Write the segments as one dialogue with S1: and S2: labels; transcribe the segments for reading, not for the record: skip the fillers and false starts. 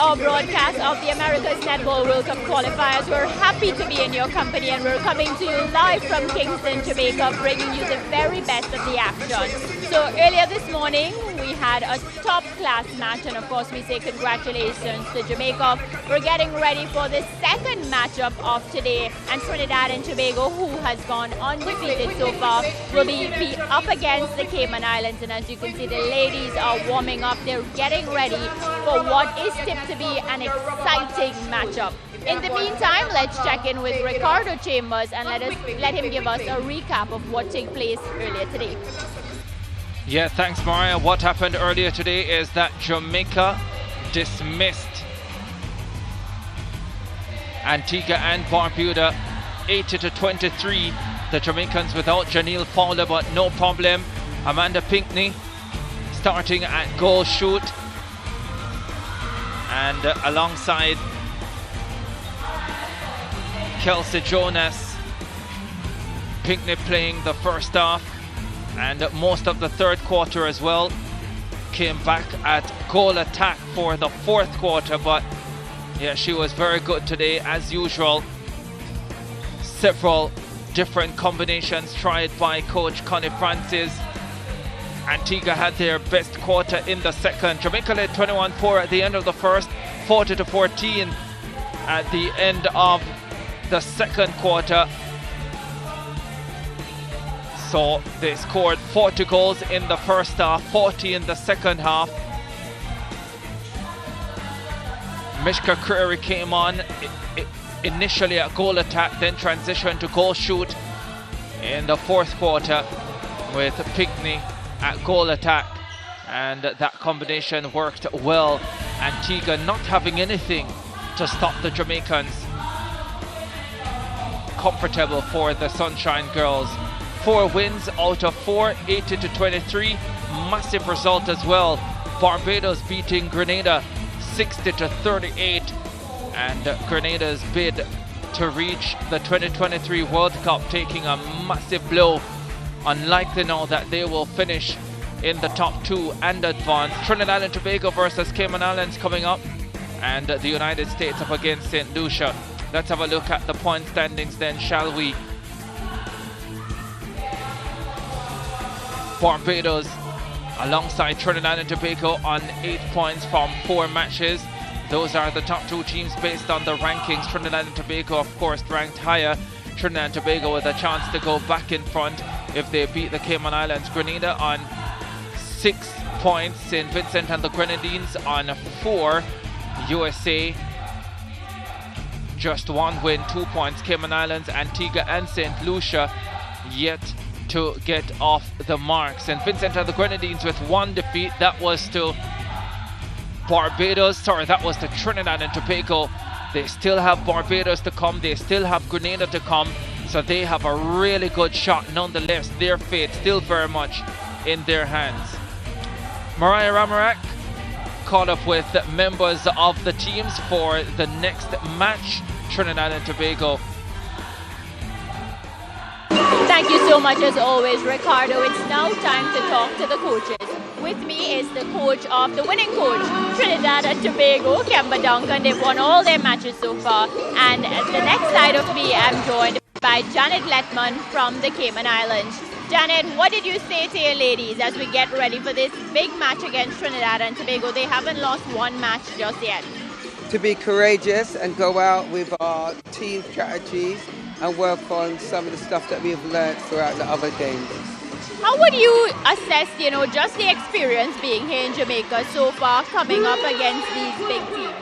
S1: our broadcast of the America's Netball World Cup Qualifiers. We're happy to be in your company, and we're coming to you live from Kingston, Jamaica, bringing you the very best of the action. So earlier this morning, we had a top-class match, and of course we say congratulations to Jamaica. We're getting ready for the second matchup of today, and Trinidad and Tobago, who has gone undefeated so far, will be up against the Cayman Islands. And as you can see, the ladies are warming up. They're getting ready for what is tipped to be an exciting matchup. In the meantime, let's check in with Ricardo Chambers and let him give us a recap of what took place earlier today.
S2: Yeah, thanks, Maria. What happened earlier today is that Jamaica dismissed Antigua and Barbuda 80-23. The Jamaicans without Janelle Fowler, but no problem. Amanda Pinckney starting at goal shoot, and alongside Kelsey Jonas. Pinckney playing the first half and most of the third quarter as well. Came back at goal attack for the fourth quarter, but yeah, she was very good today as usual. Several different combinations tried by coach Connie Francis. Antigua had their best quarter in the second. Jamaica led 21-4 at the end of the first, 40-14 at the end of the second quarter. So they scored 40 goals in the first half, 40 in the second half. Mishka Creary came on initially at goal attack, then transitioned to goal shoot in the fourth quarter with Pinckney at goal attack, and that combination worked well. Antigua not having anything to stop the Jamaicans. Comfortable for the Sunshine Girls. 4 wins out of 4, 80-23. Massive result as well. Barbados beating Grenada 60-38, and Grenada's bid to reach the 2023 World Cup taking a massive blow. Unlikely now that they will finish in the top 2 and advance. Trinidad and Tobago versus Cayman Islands coming up, and the United States up against St. Lucia. Let's have a look at the point standings then, shall we? Barbados alongside Trinidad and Tobago on 8 points from 4 matches. Those are the top 2 teams based on the rankings. Trinidad and Tobago, of course, ranked higher. Trinidad and Tobago with a chance to go back in front if they beat the Cayman Islands. Grenada on 6 points. St. Vincent and the Grenadines on 4. USA just 1 win, 2 points. Cayman Islands, Antigua and St. Lucia yet to get off the mark. St. Vincent and the Grenadines with 1 defeat. That was to Barbados. Sorry, that was to Trinidad and Tobago. They still have Barbados to come. They still have Grenada to come. So they have a really good shot. Nonetheless, their fate still very much in their hands. Mariah Ramarak caught up with members of the teams for the next match, Trinidad and Tobago.
S1: Thank you so much as always, Ricardo. It's now time to talk to the coaches. With me is the coach of the winning coach, Trinidad and Tobago, Kemba Duncan. They've won all their matches so far. And at the next side of me, I'm joined by Janet Letman from the Cayman Islands. Janet, what did you say to your ladies as we get ready for this big match against Trinidad and Tobago? They haven't lost 1 match just yet.
S3: To be courageous and go out with our team strategies and work on some of the stuff that we've learned throughout the other games.
S1: How would you assess, just the experience being here in Jamaica so far, coming up against these big teams?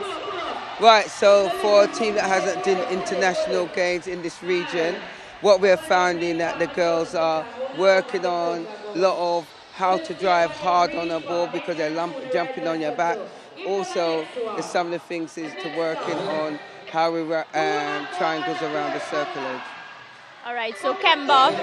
S3: Right, so for a team that hasn't done international games in this region, what we're finding that the girls are working on a lot of how to drive hard on a ball because they're jumping on your back. Also, some of the things is to working on how we triangles around the circle edge.
S1: All right, so Kemba,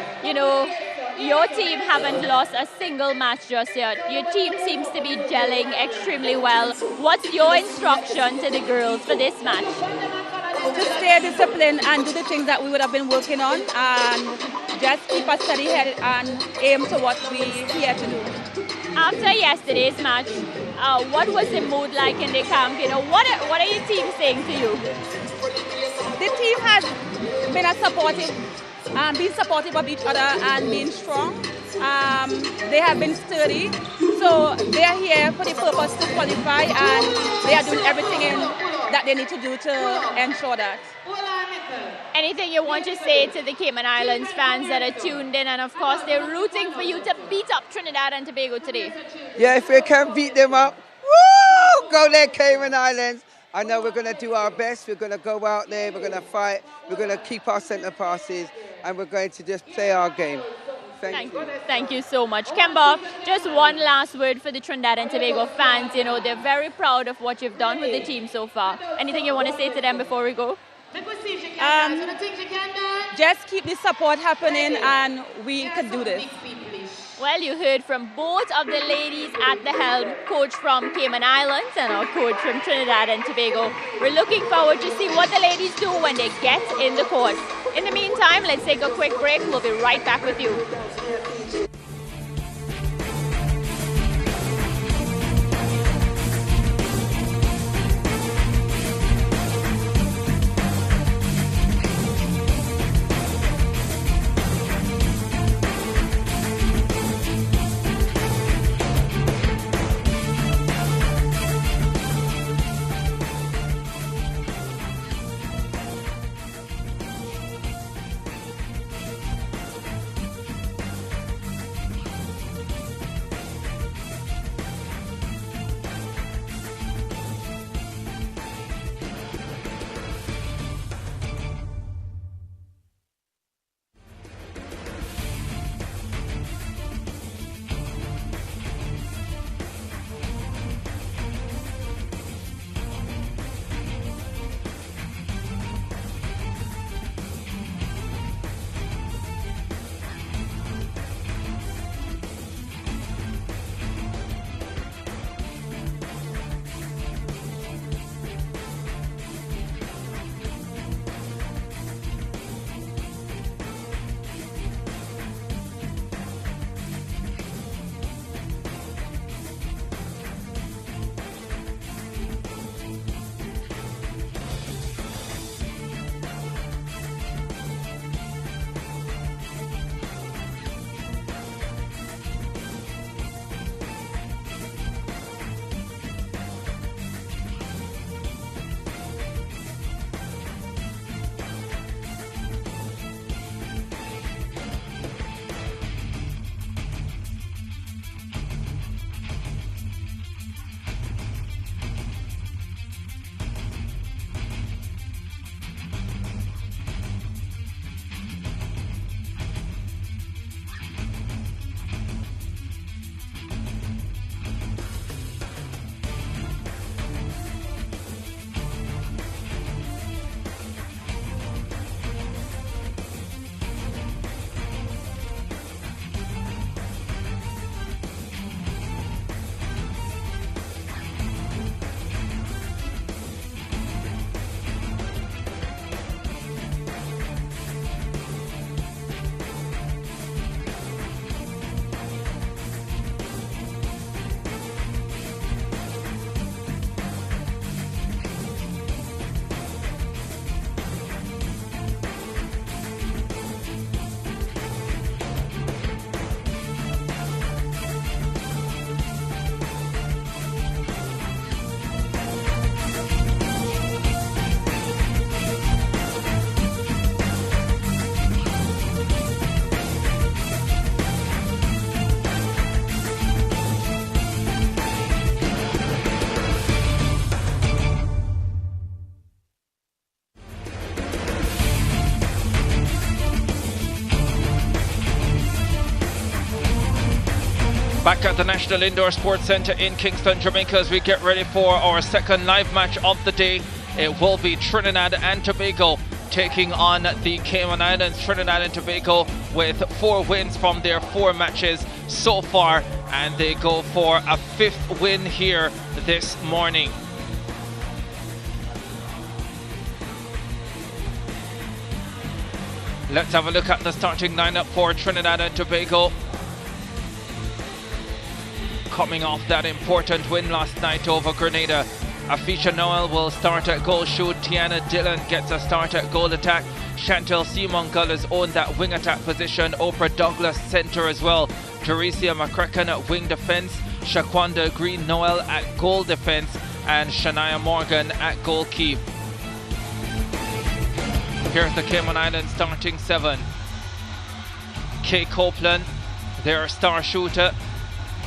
S1: your team haven't lost a single match just yet. Your team seems to be gelling extremely well. What's your instruction to the girls for this match?
S4: To stay disciplined and do the things that we would have been working on, and just keep a steady head and aim to what we're here to do.
S1: After yesterday's match, What was the mood like in the camp? You know, what are your team saying to you?
S4: The team has been being supportive of each other and being strong. They have been sturdy, so they are here for the purpose to qualify, and they are doing everything that they need to do to ensure that.
S1: Anything you want to say to the Cayman Islands fans that are tuned in, and of course they're rooting for you to beat up Trinidad and Tobago today?
S3: Yeah, if we can beat them up, woo! Go there, Cayman Islands. I know we're going to do our best. We're going to go out there. We're going to fight. We're going to keep our centre passes, and we're going to just play our game. Thank you.
S1: Thank you so much. Kemba, just one last word for the Trinidad and Tobago fans. You know, they're very proud of what you've done with the team so far. Anything you want to say to them before we go?
S4: Just keep the support happening, and we can do this.
S1: Well, you heard from both of the ladies at the helm, coach from Cayman Islands and our coach from Trinidad and Tobago. We're looking forward to see what the ladies do when they get in the court. In the meantime, let's take a quick break. We'll be right back with you.
S2: Back at the National Indoor Sports Centre in Kingston, Jamaica, as we get ready for our second live match of the day. It will be Trinidad and Tobago taking on the Cayman Islands. Trinidad and Tobago with 4 wins from their 4 matches so far, and they go for a 5th win here this morning. Let's have a look at the starting lineup for Trinidad and Tobago. coming off that important win last night over Grenada. Afisha Noel will start at goal shoot. Tiana Dillon gets a start at goal attack. Chantel Seamongull has owned that wing attack position. Oprah Douglas centre as well. Teresia McCracken at wing defence. Shaquanda Green Noel at goal defence. And Shania Morgan at goalkeep. Here's the Cayman Islands starting 7. Kay Copeland, their star shooter.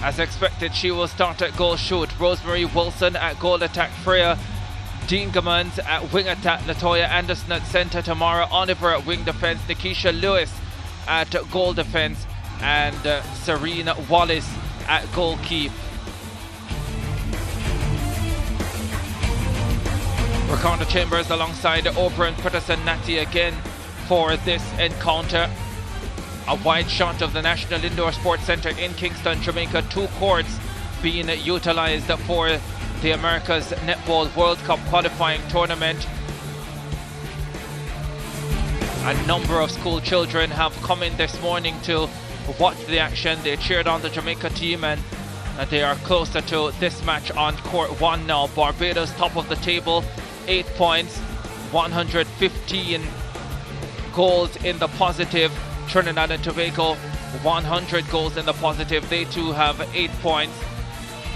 S2: As expected, she will start at goal shoot. Rosemary Wilson at goal attack. Freya Dean Gammons at wing attack. Latoya Anderson at centre. Tamara Oliver at wing defence. Nikisha Lewis at goal defence. And Serena Wallace at goalkeep. Rakonda Chambers alongside Oprah and Peterson Natty again for this encounter. A wide shot of the National Indoor Sports Centre in Kingston, Jamaica. 2 courts being utilised for the America's Netball World Cup qualifying tournament. A number of school children have come in this morning to watch the action. They cheered on the Jamaica team, and they are closer to this match on court 1 now. Barbados top of the table, 8 points, 115 goals in the positive. Trinidad and Tobago, 100 goals in the positive. They too have 8 points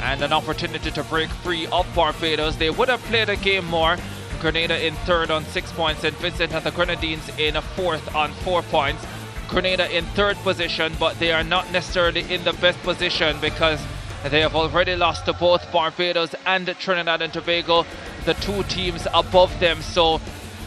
S2: and an opportunity to break free of Barbados. They would have played a game more. Grenada in 3rd on 6 points, and Vincent and the Grenadines in 4th on 4 points. Grenada in 3rd position, but they are not necessarily in the best position because they have already lost to both Barbados and Trinidad and Tobago, the 2 teams above them. So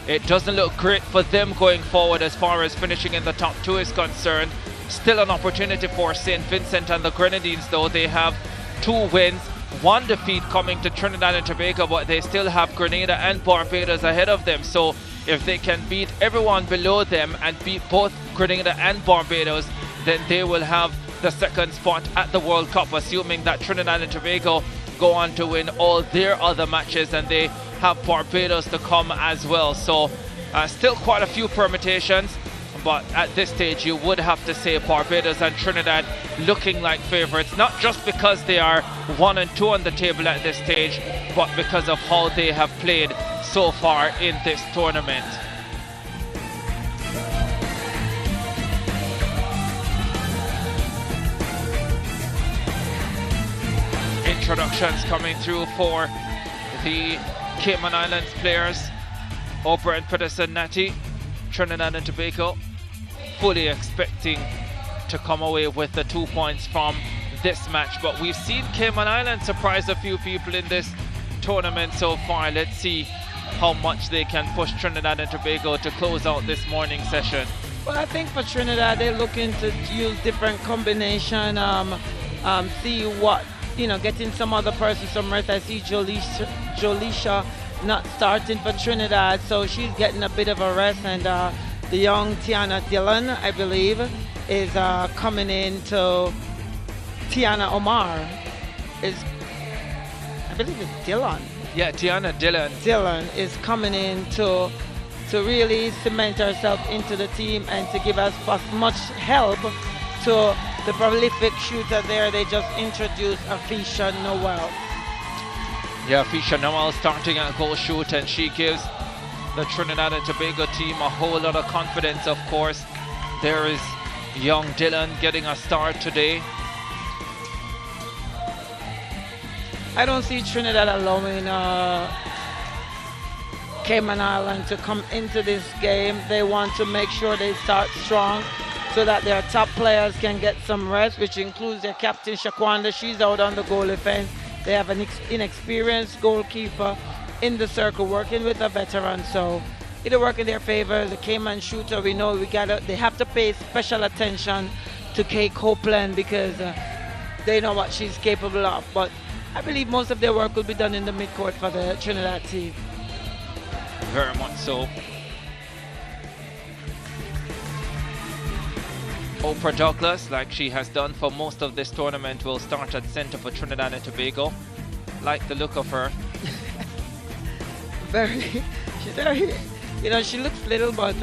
S2: it doesn't look great for them going forward as far as finishing in the top 2 is concerned. Still an opportunity for St. Vincent and the Grenadines though. They have 2 wins, 1 defeat coming to Trinidad and Tobago, but they still have Grenada and Barbados ahead of them. So if they can beat everyone below them and beat both Grenada and Barbados, then they will have the 2nd spot at the World Cup, assuming that Trinidad and Tobago go on to win all their other matches and they have Barbados to come as well. So still quite a few permutations, but at this stage you would have to say Barbados and Trinidad looking like favourites, not just because they are 1 and 2 on the table at this stage, but because of how they have played so far in this tournament. Introductions coming through for the Cayman Islands players. Oprah and Peterson Natty, Trinidad and Tobago, fully expecting to come away with the 2 points from this match. But we've seen Cayman Islands surprise a few people in this tournament so far. Let's see how much they can push Trinidad and Tobago to close out this morning session.
S5: Well, I think for Trinidad, they're looking to use different combination, see what, getting some other person some rest. I see Jolisha not starting for Trinidad, so she's getting a bit of a rest, and the young Tiana Dillon, I believe, is coming in to Tiana Omar. I believe it's Dillon.
S2: Yeah, Tiana Dillon.
S5: Dillon is coming in to really cement herself into the team and to give us as much help to the prolific shooter there. They just introduced Afisha Noel.
S2: Yeah, Afisha Noel starting at goal shoot, and she gives the Trinidad and Tobago team a whole lot of confidence, of course. There is young Dillon getting a start today.
S5: I don't see Trinidad allowing Cayman Island to come into this game. They want to make sure they start strong so that their top players can get some rest, which includes their captain Shaquanda. She's out on the goal defense. They have an inexperienced goalkeeper in the circle working with a veteran, so it'll work in their favor. The Cayman shooter, we know they have to pay special attention to Kay Copeland because they know what she's capable of. But I believe most of their work will be done in the midcourt for the Trinidad team.
S2: Very much so. Oprah Douglas, like she has done for most of this tournament, will start at centre for Trinidad and Tobago. Like the look of her.
S5: She's very, she looks little, but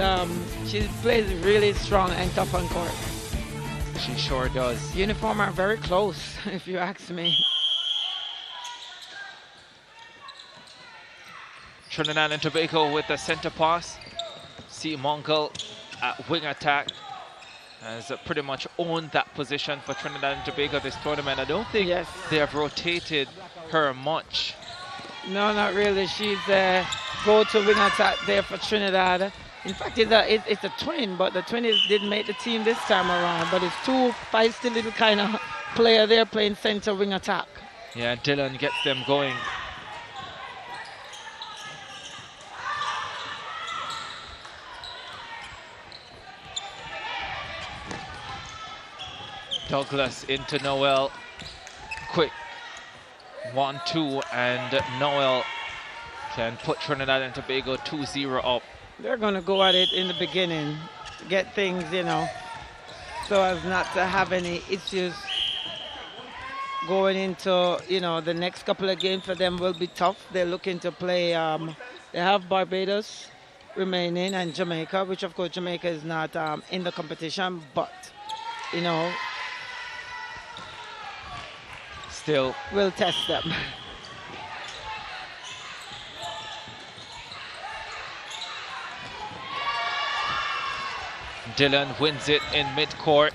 S5: she plays really strong and tough on court.
S2: She sure does.
S5: Uniform are very close, if you ask me.
S2: Trinidad and Tobago with the center pass. See Mongol at wing attack has pretty much owned that position for Trinidad and Tobago this tournament. I don't think they have rotated her much.
S5: No, not really. She's go-to wing attack there for Trinidad. In fact, it's a twin, but the twins didn't make the team this time around. But it's two feisty little kind of player there playing center wing attack.
S2: Yeah, Dylan gets them going. Douglas into Noel. Quick 1-2, and Noel can put Trinidad and Tobago 2-0 up.
S5: They're going to go at it in the beginning, get things, you know, so as not to have any issues going into, you know, the next couple of games for them will be tough. They're looking to play, they have Barbados remaining and Jamaica, which of course Jamaica is not in the competition, but, you know,
S2: still
S5: we'll test them.
S2: Dylan wins it in mid-court,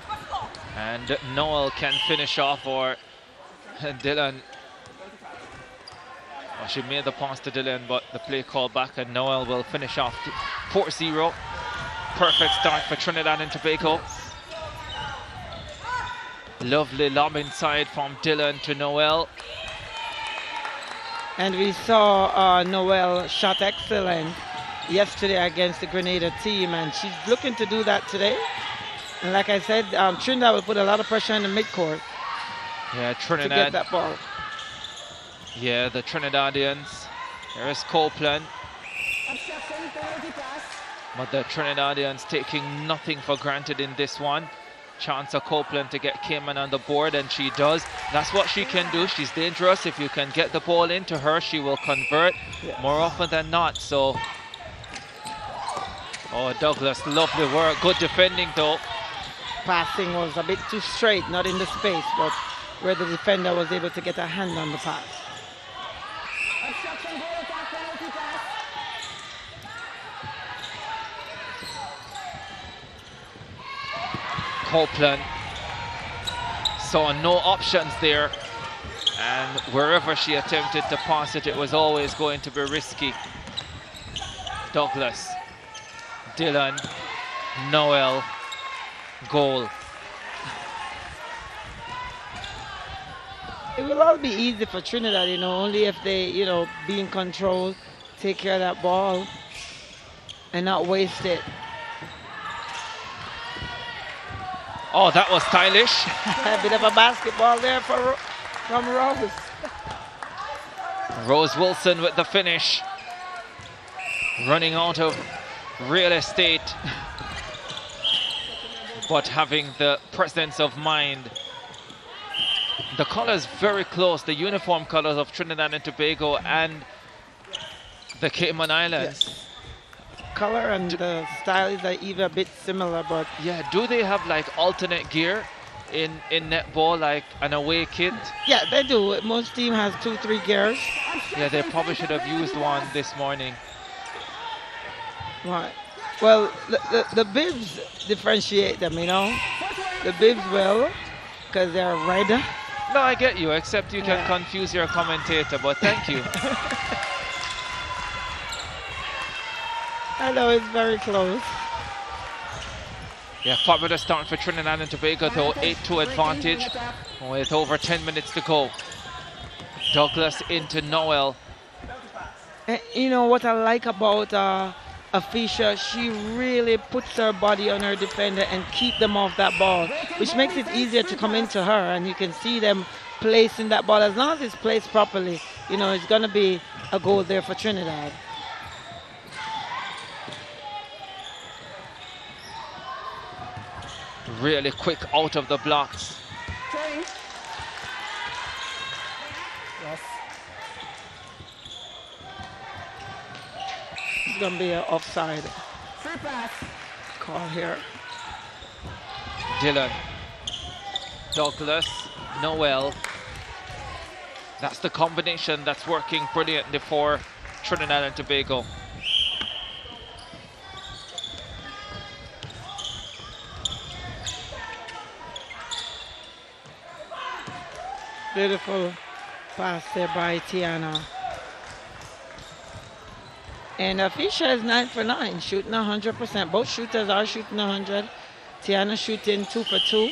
S2: and Noel can finish off, or Dylan, well, she made the pass to Dylan, but the play called back, and Noel will finish off 4-0. Perfect start for Trinidad and Tobago. Lovely lob inside from Dylan to Noel.
S5: And we saw Noel shot excellent yesterday against the Grenada team, and she's looking to do that today. And like I said, Trinidad will put a lot of pressure in the midcourt.
S2: Yeah, Trinidad.
S5: To get that ball.
S2: Yeah, the Trinidadians. There is Copeland. But the Trinidadians taking nothing for granted in this one. Chance of Copeland to get Cayman on the board, and she does. That's what she can do. She's dangerous. If you can get the ball into her, she will convert more often than not. So, oh, Douglas, lovely work. Good defending though.
S5: Passing was a bit too straight, not in the space, but where the defender was able to get a hand on the pass.
S2: Copeland saw no options there, and wherever she attempted to pass it, it was always going to be risky. Douglas, Dylan, Noel, goal.
S5: It will all be easy for Trinidad, you know, only if they, you know, be in control, take care of that ball, and not waste it.
S2: Oh, that was stylish.
S5: A bit of a basketball there from Rose.
S2: Rose Wilson with the finish. Running out of real estate, but having the presence of mind. The colors very close, the uniform colors of Trinidad and Tobago and the Cayman Islands.
S5: Yes. Color and the style is even a bit similar, but
S2: yeah, do they have like alternate gear in netball, like an away kit?
S5: Yeah, they do. Most team has 2-3 gears.
S2: Yeah, they probably should have used one this morning.
S5: Right. Well, the bibs differentiate them, you know. The bibs will, because they're red.
S2: No, I get you, except you can confuse your commentator, but thank you.
S5: I know it's very close.
S2: Yeah, fabulous start for Trinidad and Tobago though, 8-2 advantage with over 10 minutes to go. Douglas into Noel.
S5: You know what I like about Afisha, she really puts her body on her defender and keep them off that ball, which makes it easier to come into her, and you can see them placing that ball. As long as it's placed properly, you know, it's going to be a goal there for Trinidad.
S2: Really quick out of the blocks.
S5: Yes. It's going to be an offside call here.
S2: Dylan Douglas, Noel. That's the combination that's working brilliantly for Trinidad and Tobago.
S5: Beautiful pass there by Tiana. And Fisher is 9 for 9, shooting 100%. Both shooters are shooting 100. Tiana shooting 2 for 2.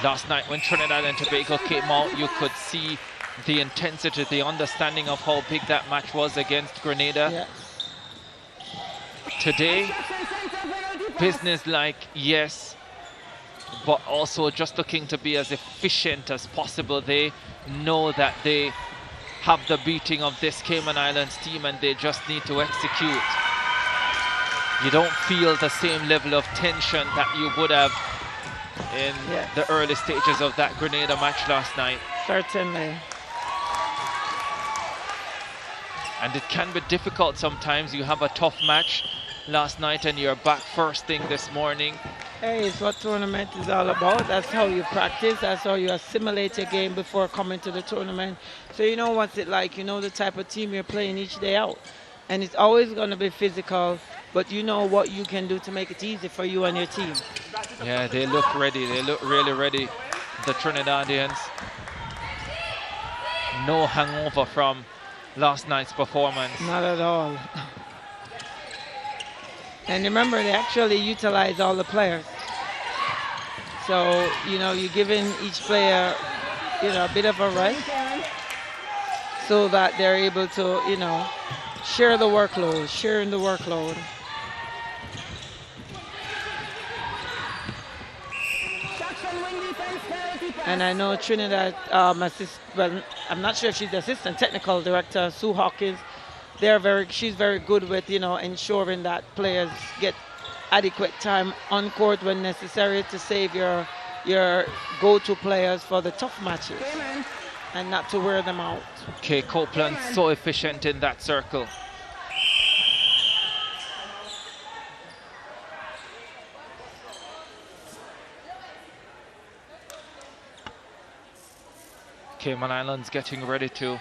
S2: Last night when Trinidad and Tobago came out, you could see the intensity, the understanding of how big that match was against Grenada.
S5: Yes.
S2: Today, business-like, yes, but also just looking to be as efficient as possible. They know that they have the beating of this Cayman Islands team and they just need to execute. You don't feel the same level of tension that you would have in the early stages of that Grenada match last night.
S5: Certainly.
S2: And it can be difficult sometimes. You have a tough match last night and you're back first thing this morning.
S5: Hey, it's what tournament is all about. That's how you practice. That's how you assimilate your game before coming to the tournament. So you know what's it like. You know the type of team you're playing each day out. And it's always going to be physical, but you know what you can do to make it easy for you and your team.
S2: Yeah, they look ready. They look really ready, the Trinidadians. No hangover from last night's performance.
S5: Not at all. And remember, they actually utilize all the players. So, you know, you're giving each player, you know, a bit of a rest so that they're able to, you know, sharing the workload. And I know Trinidad, well, I'm not sure if she's the assistant technical director, Sue Hawkins. She's very good with, you know, ensuring that players get adequate time on court when necessary to save your go-to players for the tough matches and not to wear them out.
S2: Kay Copeland so efficient in that circle. Cayman Islands getting ready to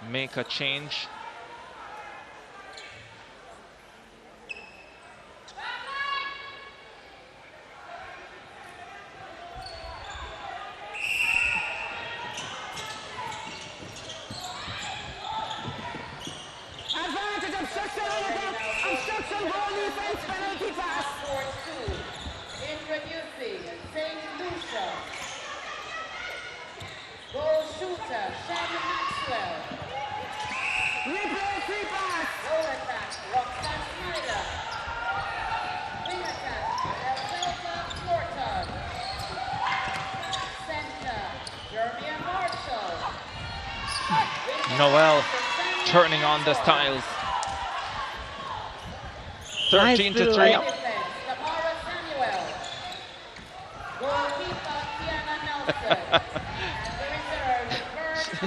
S2: make a change. Noel turning on the styles. 13 to 3.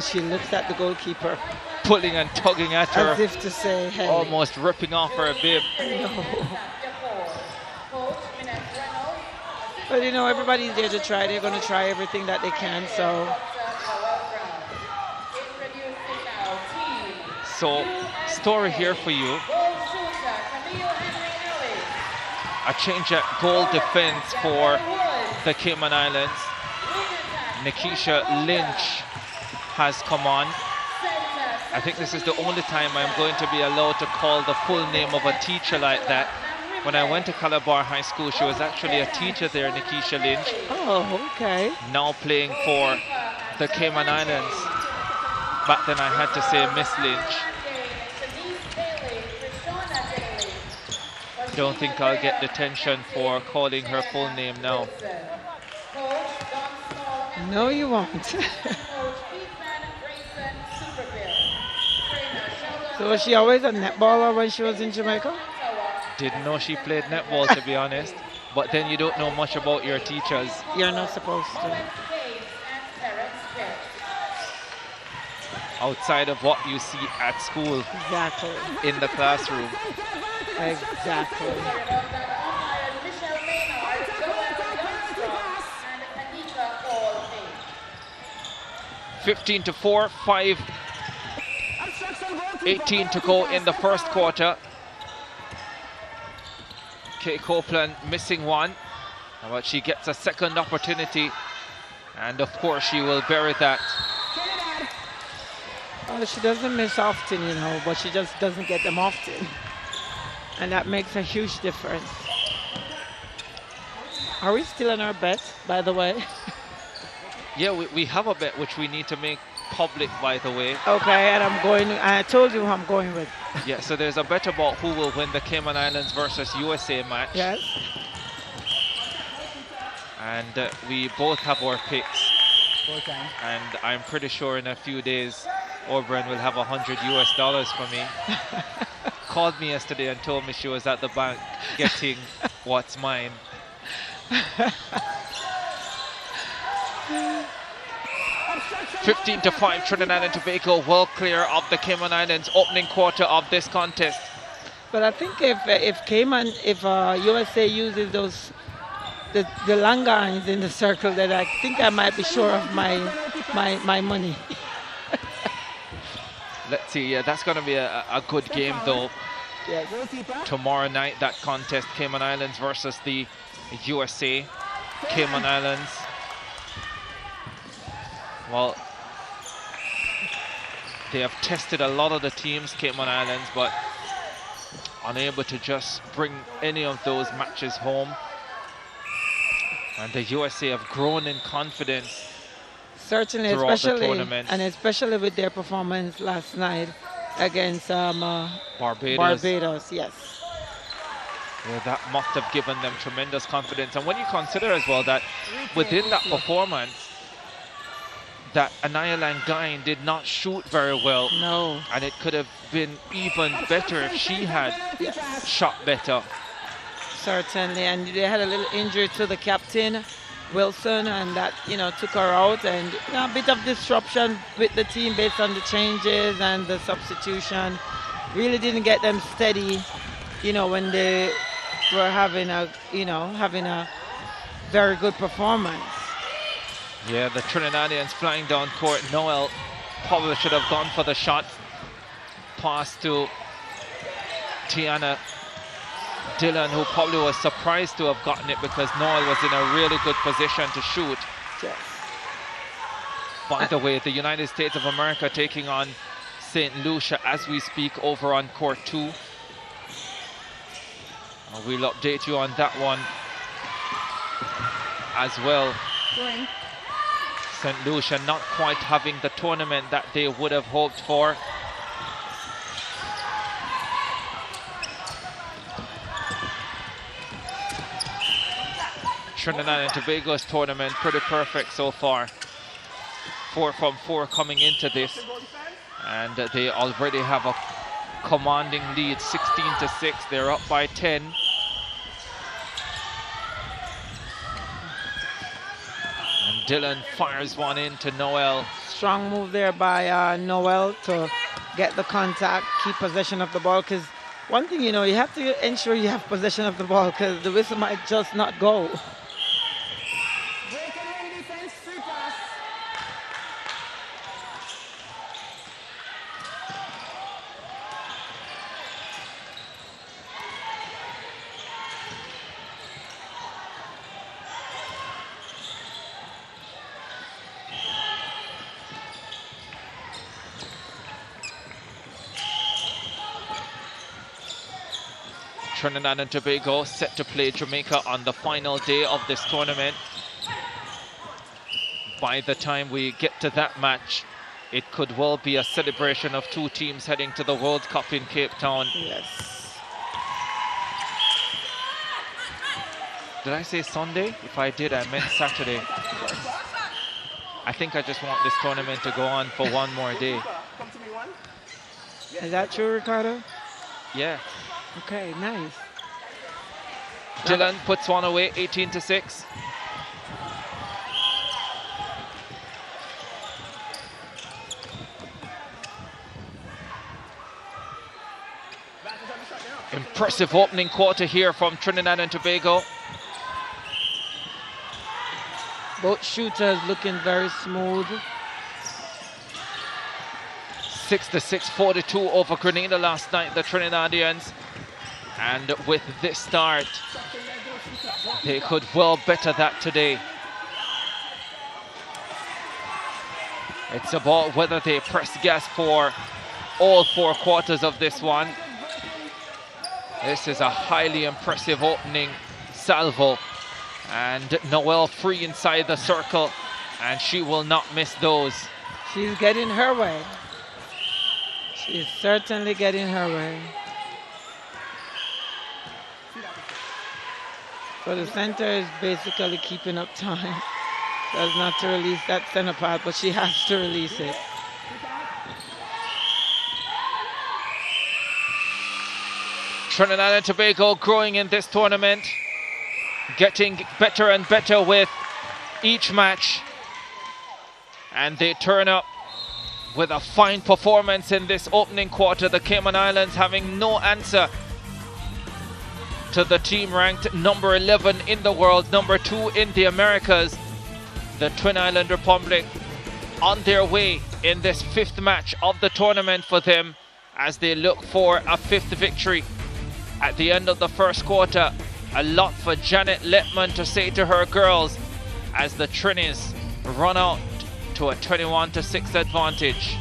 S5: She looks at the goalkeeper,
S2: pulling and tugging at her,
S5: as if to say, hey.
S2: Almost ripping off her bib.
S5: No. But you know, everybody's there to try. They're going to try everything that they can, so.
S2: So, story here for you. A change at goal defense for the Cayman Islands. Nikisha Lynch has come on. I think this is the only time I'm going to be allowed to call the full name of a teacher like that. When I went to Calabar High School, she was actually a teacher there, Nikisha Lynch.
S5: Oh, okay.
S2: Now playing for the Cayman Islands. Back then I had to say Miss Lynch. Don't think I'll get detention for calling her full name now.
S5: No, you won't. So was she always a netballer when she was in Jamaica?
S2: Didn't know she played netball, to be honest. But then you don't know much about your teachers.
S5: You're not supposed to.
S2: Outside of what you see at school.
S5: Exactly.
S2: In the classroom.
S5: Exactly.
S2: 15-4, 5:18 to go in the first quarter. Kay Copeland missing one, but she gets a second opportunity, and of course she will bury that.
S5: Well, she doesn't miss often, you know, but she just doesn't get them often, and that makes a huge difference. Are we still on our bet, by the way?
S2: Yeah, we have a bet which we need to make public, by the way.
S5: Okay, and I told you who I'm going with.
S2: Yeah, so there's a bet about who will win the Cayman Islands versus USA match.
S5: Yes.
S2: And we both have our picks. And I'm pretty sure in a few days, O'Brien will have $100 for me. Called me yesterday and told me she was at the bank getting what's mine. 15-5, Trinidad and Tobago well clear of the Cayman Islands opening quarter of this contest.
S5: But I think if USA uses the long lines in the circle, then I think I might be sure of my money.
S2: Let's see, yeah, that's going to be a good game though.
S5: Yes.
S2: Tomorrow night, that contest, Cayman Islands versus the USA. Cayman Islands, well, they have tested a lot of the teams, Cayman Islands, but unable to just bring any of those matches home. And the USA have grown in confidence.
S5: Certainly, especially with their performance last night against Barbados. Yes.
S2: Yeah, that must have given them tremendous confidence. And when you consider as well that within that performance, that Anaya Langain did not shoot very well.
S5: No.
S2: And it could have been even better if she had shot better.
S5: Certainly, and they had a little injury to the captain, Wilson, and that, you know, took her out, and a bit of disruption with the team based on the changes and the substitution. Really didn't get them steady, you know, when they were having a very good performance.
S2: Yeah, the Trinidadians flying down court. Noel probably should have gone for the shot. Pass to Tiana Dillon, who probably was surprised to have gotten it because Noel was in a really good position to shoot.
S5: Yes. By
S2: the way, the United States of America taking on St. Lucia as we speak over on court 2. We'll update you on that one as well. St. Lucia not quite having the tournament that they would have hoped for. Trinidad and Tobago's tournament pretty perfect so far. 4 from 4 coming into this, and they already have a commanding lead, 16-6. They're up by 10. And Dillon fires one into Noel.
S5: Strong move there by Noel to get the contact, keep possession of the ball, because one thing, you know, you have to ensure you have possession of the ball because the whistle might just not go.
S2: Trinidad and Tobago set to play Jamaica on the final day of this tournament. By the time we get to that match, it could well be a celebration of 2 teams heading to the World Cup in Cape Town.
S5: Yes.
S2: Did I say Sunday? If I did, I meant Saturday. I think I just want this tournament to go on for one more day.
S5: Is that true, Ricardo?
S2: Yeah.
S5: Okay, nice.
S2: Dillon puts one away, 18-6. Impressive opening quarter here from Trinidad and Tobago.
S5: Both shooters looking very smooth.
S2: 66-42 over Grenada last night, the Trinidadians. And with this start, they could well better that today. It's about whether they press gas for all 4 quarters of this one. This is a highly impressive opening salvo. And Noel free inside the circle, and she will not miss those.
S5: She's getting her way. She's certainly getting her way. So the center is basically keeping up time. Does not to release that center part, but she has to release it.
S2: Trinidad and Tobago growing in this tournament, getting better and better with each match. And they turn up with a fine performance in this opening quarter. The Cayman Islands having no answer to the team ranked number 11 in the world, number 2 in the Americas. The Twin Island Republic on their way in this 5th match of the tournament for them as they look for a 5th victory. At the end of the first quarter, a lot for Janet Letman to say to her girls as the Trinis run out to a 21-6 advantage.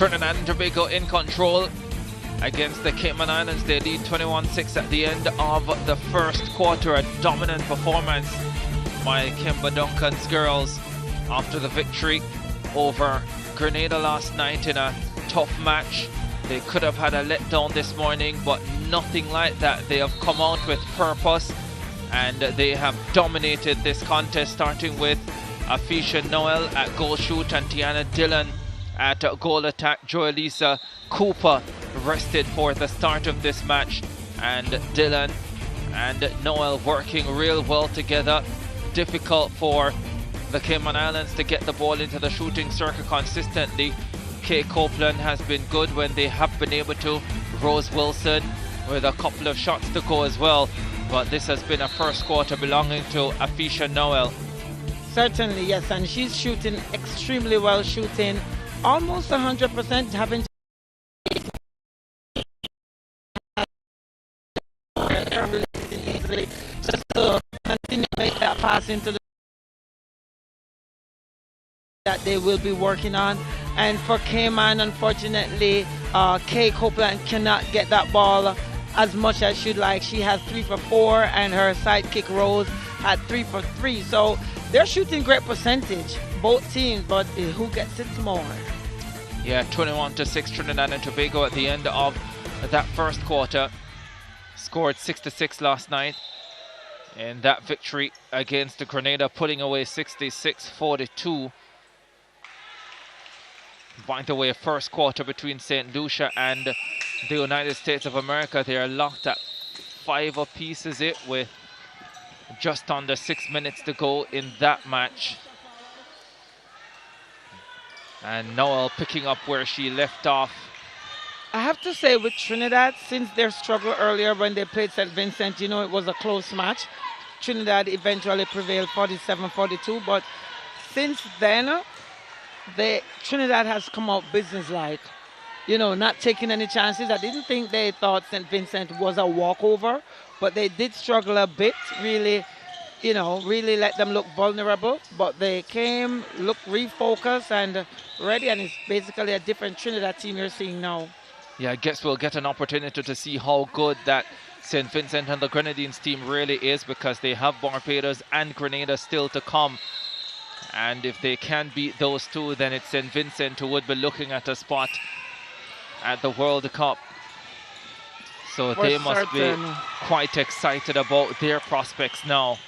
S2: Trinidad and Tobago in control against the Cayman Islands. They lead 21-6 at the end of the first quarter. A dominant performance by Kimber Duncan's girls after the victory over Grenada last night in a tough match. They could have had a letdown this morning, but nothing like that. They have come out with purpose and they have dominated this contest, starting with Afisha Noel at goal shoot and Tiana Dillon at goal attack. Joelisa Cooper rested for the start of this match, and Dillon and Noel working real well together. Difficult for the Cayman Islands to get the ball into the shooting circle consistently. Kay Copeland has been good when they have been able to. Rose Wilson with a couple of shots to go as well, but this has been a first quarter belonging to Afisha Noel.
S5: Certainly, yes, and she's shooting extremely well, shooting almost 100%, having just to continue to make that pass into the that they will be working on. And for Cayman, unfortunately, Kay Copeland cannot get that ball as much as she'd like. She has 3 for 4, and her sidekick Rose had 3 for 3. So they're shooting great percentage, both teams, but who gets it more?
S2: Yeah, 21-6 Trinidad and Tobago at the end of that first quarter. Scored 6-6 last night in that victory against Grenada, putting away 66-42. By the way, first quarter between St. Lucia and the United States of America. They are locked at 5 apiece, is it, with just under 6 minutes to go in that match. And Noel picking up where she left off.
S5: I have to say with Trinidad, since their struggle earlier when they played St. Vincent, you know, it was a close match. Trinidad eventually prevailed 47-42, but since then, Trinidad has come out businesslike, you know, not taking any chances. I didn't think they thought St. Vincent was a walkover, but they did struggle a bit, really, you know, really let them look vulnerable. But they came, looked refocused and ready, and it's basically a different Trinidad team you're seeing now.
S2: Yeah, I guess we'll get an opportunity to see how good that St. Vincent and the Grenadines team really is, because they have Barbados and Grenada still to come. And if they can beat those two, then it's St. Vincent who would be looking at a spot at the World Cup. So they must be quite excited about their prospects now.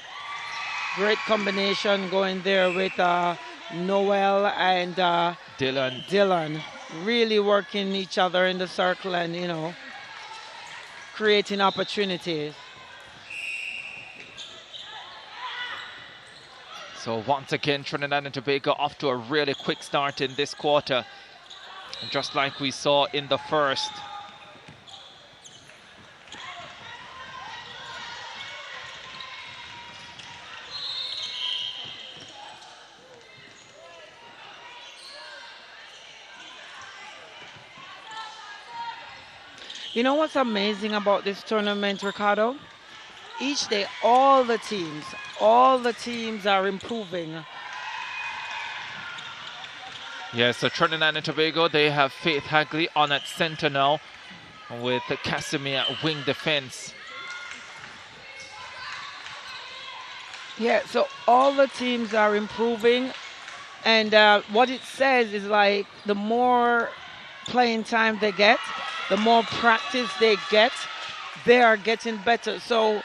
S5: Great combination going there with Noel and Dylan. Really working each other in the circle and, you know, creating opportunities.
S2: So once again, Trinidad and Tobago off to a really quick start in this quarter, just like we saw in the first.
S5: You know what's amazing about this tournament, Ricardo? Each day, all the teams are improving.
S2: Yeah, so Trinidad and Tobago, they have Faith Hagley on at center now with Casimir at wing defense.
S5: Yeah, so all the teams are improving, and what it says is, like, the more playing time they get, the more practice they get, they are getting better. So,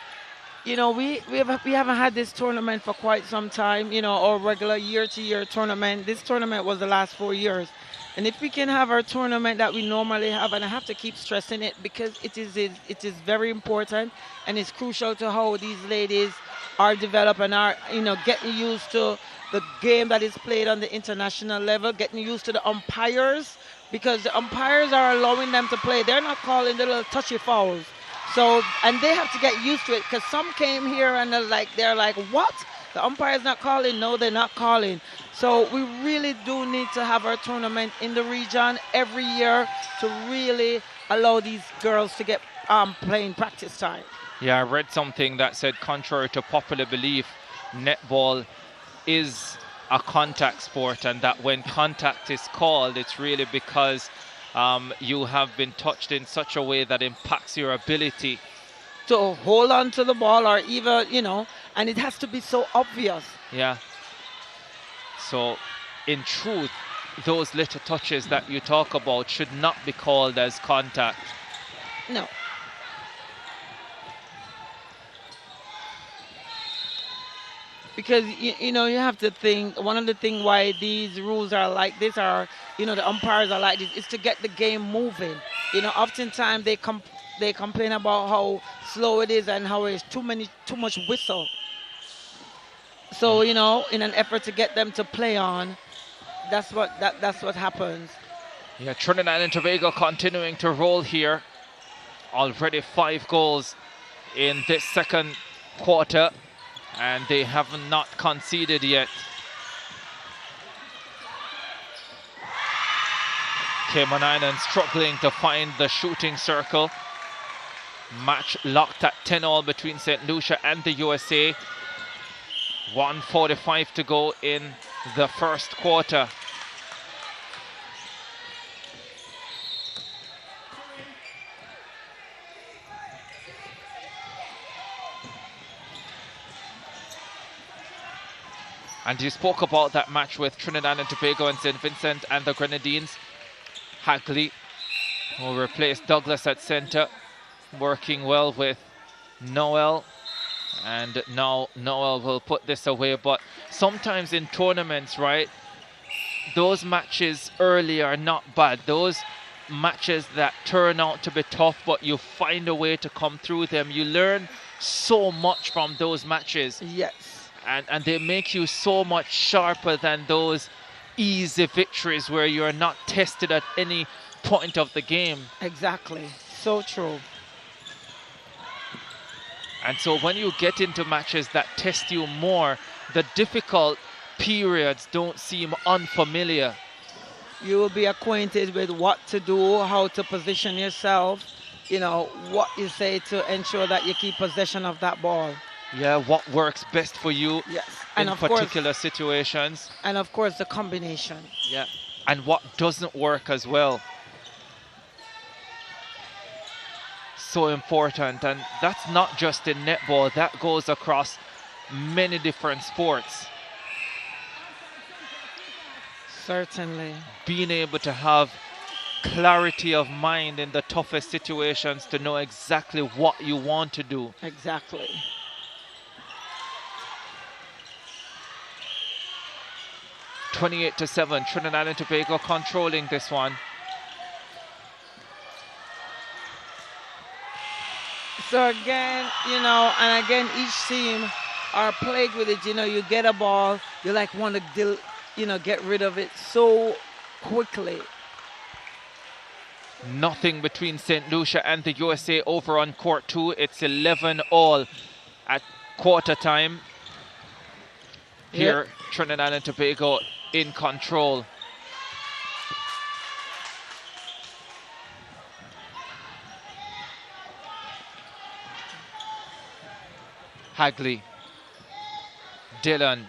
S5: you know, we haven't had this tournament for quite some time, you know, our regular year-to-year tournament. This tournament was the last 4 years. And if we can have our tournament that we normally have, and I have to keep stressing it because it is very important, and it's crucial to how these ladies are developed and are, you know, getting used to the game that is played on the international level, getting used to the umpires, because the umpires are allowing them to play. They're not calling the little touchy fouls. So, and they have to get used to it, because some came here and they're like, what? The umpire's not calling? No, they're not calling. So we really do need to have our tournament in the region every year to really allow these girls to get playing practice time.
S2: Yeah, I read something that said, contrary to popular belief, netball is a contact sport, and that when contact is called, it's really because you have been touched in such a way that impacts your ability
S5: to hold on to the ball, or even, you know, and it has to be so obvious.
S2: Yeah. So in truth, those little touches that you talk about should not be called as contact.
S5: No. Because, you know, you have to think, one of the things why these rules are like this, are, you know, the umpires are like this, is to get the game moving. You know, oftentimes they complain about how slow it is and how it's too much whistle. So, you know, in an effort to get them to play on, that's what happens.
S2: Yeah, Trinidad and Tobago continuing to roll here. Already 5 goals in this second quarter, and they have not conceded yet. Cayman Islands struggling to find the shooting circle. Match locked at 10-all between St. Lucia and the USA. 1:45 to go in the first quarter. And you spoke about that match with Trinidad and Tobago and St. Vincent and the Grenadines. Hagley will replace Douglas at center, working well with Noel. And now Noel will put this away. But sometimes in tournaments, right, those matches early are not bad. Those matches that turn out to be tough, but you find a way to come through them. You learn so much from those matches.
S5: Yes.
S2: And they make you so much sharper than those easy victories where you're not tested at any point of the game.
S5: Exactly. So true.
S2: And so when you get into matches that test you more, the difficult periods don't seem unfamiliar.
S5: You will be acquainted with what to do, how to position yourself, you know, what you say to ensure that you keep possession of that ball.
S2: Yeah, what works best for you in
S5: of
S2: particular situations.
S5: And of course the combination.
S2: Yeah, and what doesn't work as well. So important, and that's not just in netball, that goes across many different sports.
S5: Certainly.
S2: Being able to have clarity of mind in the toughest situations to know exactly what you want to do.
S5: Exactly.
S2: (28-7), Trinidad and Tobago controlling this one.
S5: So again, you know, and again, each team are plagued with it. You know, you get a ball, you like want to, you know, get rid of it so quickly.
S2: Nothing between St. Lucia and the USA over on court 2. It's 11-all at quarter time. Here, Trinidad and Tobago in control. Hagley, Dillon.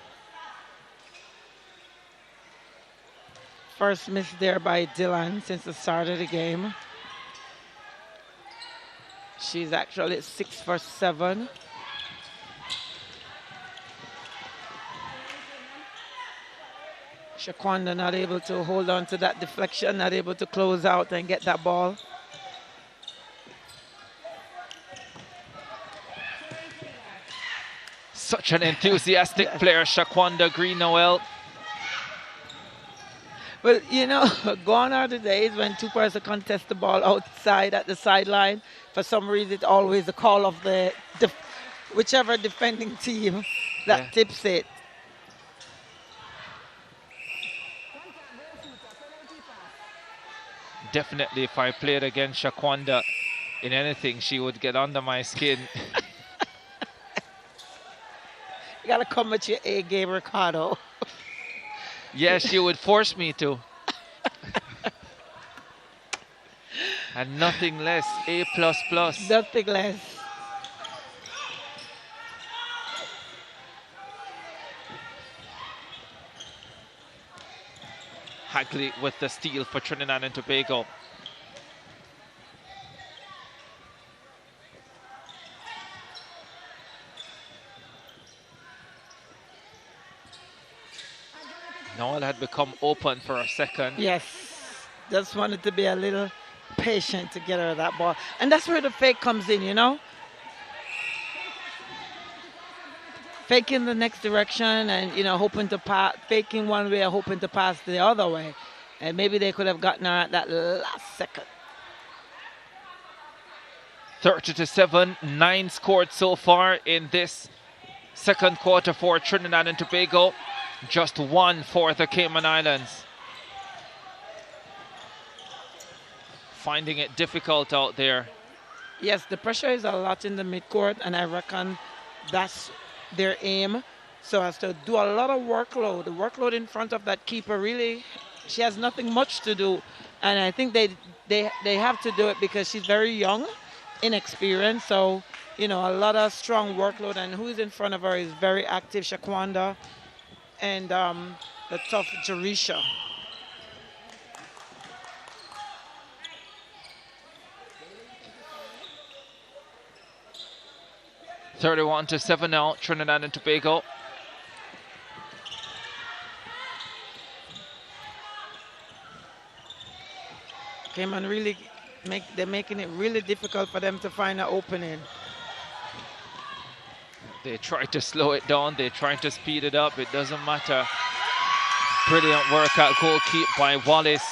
S5: First miss there by Dillon since the start of the game. She's actually 6 for 7. Shaquanda not able to hold on to that deflection, not able to close out and get that ball.
S2: Such an enthusiastic player, Shaquanda Green-Noel.
S5: Well, you know, gone are the days when two-person contest the ball outside at the sideline. For some reason, it's always the call of the whichever defending team that tips it.
S2: Definitely, if I played against Shaquanda in anything, she would get under my skin.
S5: You gotta come with your A game, Ricardo.
S2: Yes, she would force me to. And nothing less, A++.
S5: Nothing less.
S2: Hagley with the steal for Trinidad and Tobago. Noel had become open for a second.
S5: Yes, just wanted to be a little patient to get her that ball. And that's where the fake comes in, you know? Faking the next direction and, you know, hoping to pass, faking one way and hoping to pass the other way. And maybe they could have gotten her at that last second.
S2: 30-7, 9 scored so far in this second quarter for Trinidad and Tobago. Just 1 for the Cayman Islands. Finding it difficult out there.
S5: Yes, the pressure is a lot in the midcourt, and I reckon that's their aim. So as to do a lot of workload. The workload in front of that keeper, really, she has nothing much to do. And I think they have to do it because she's very young, inexperienced. So, you know, a lot of strong workload. And who's in front of her is very active, Shaquanda. And the tough Jarisha.
S2: (31-7) now, Trinidad and Tobago.
S5: Cayman really they're making it really difficult for them to find an opening.
S2: They try to slow it down, they try to speed it up, it doesn't matter. Brilliant work at goalkeep by Wallace.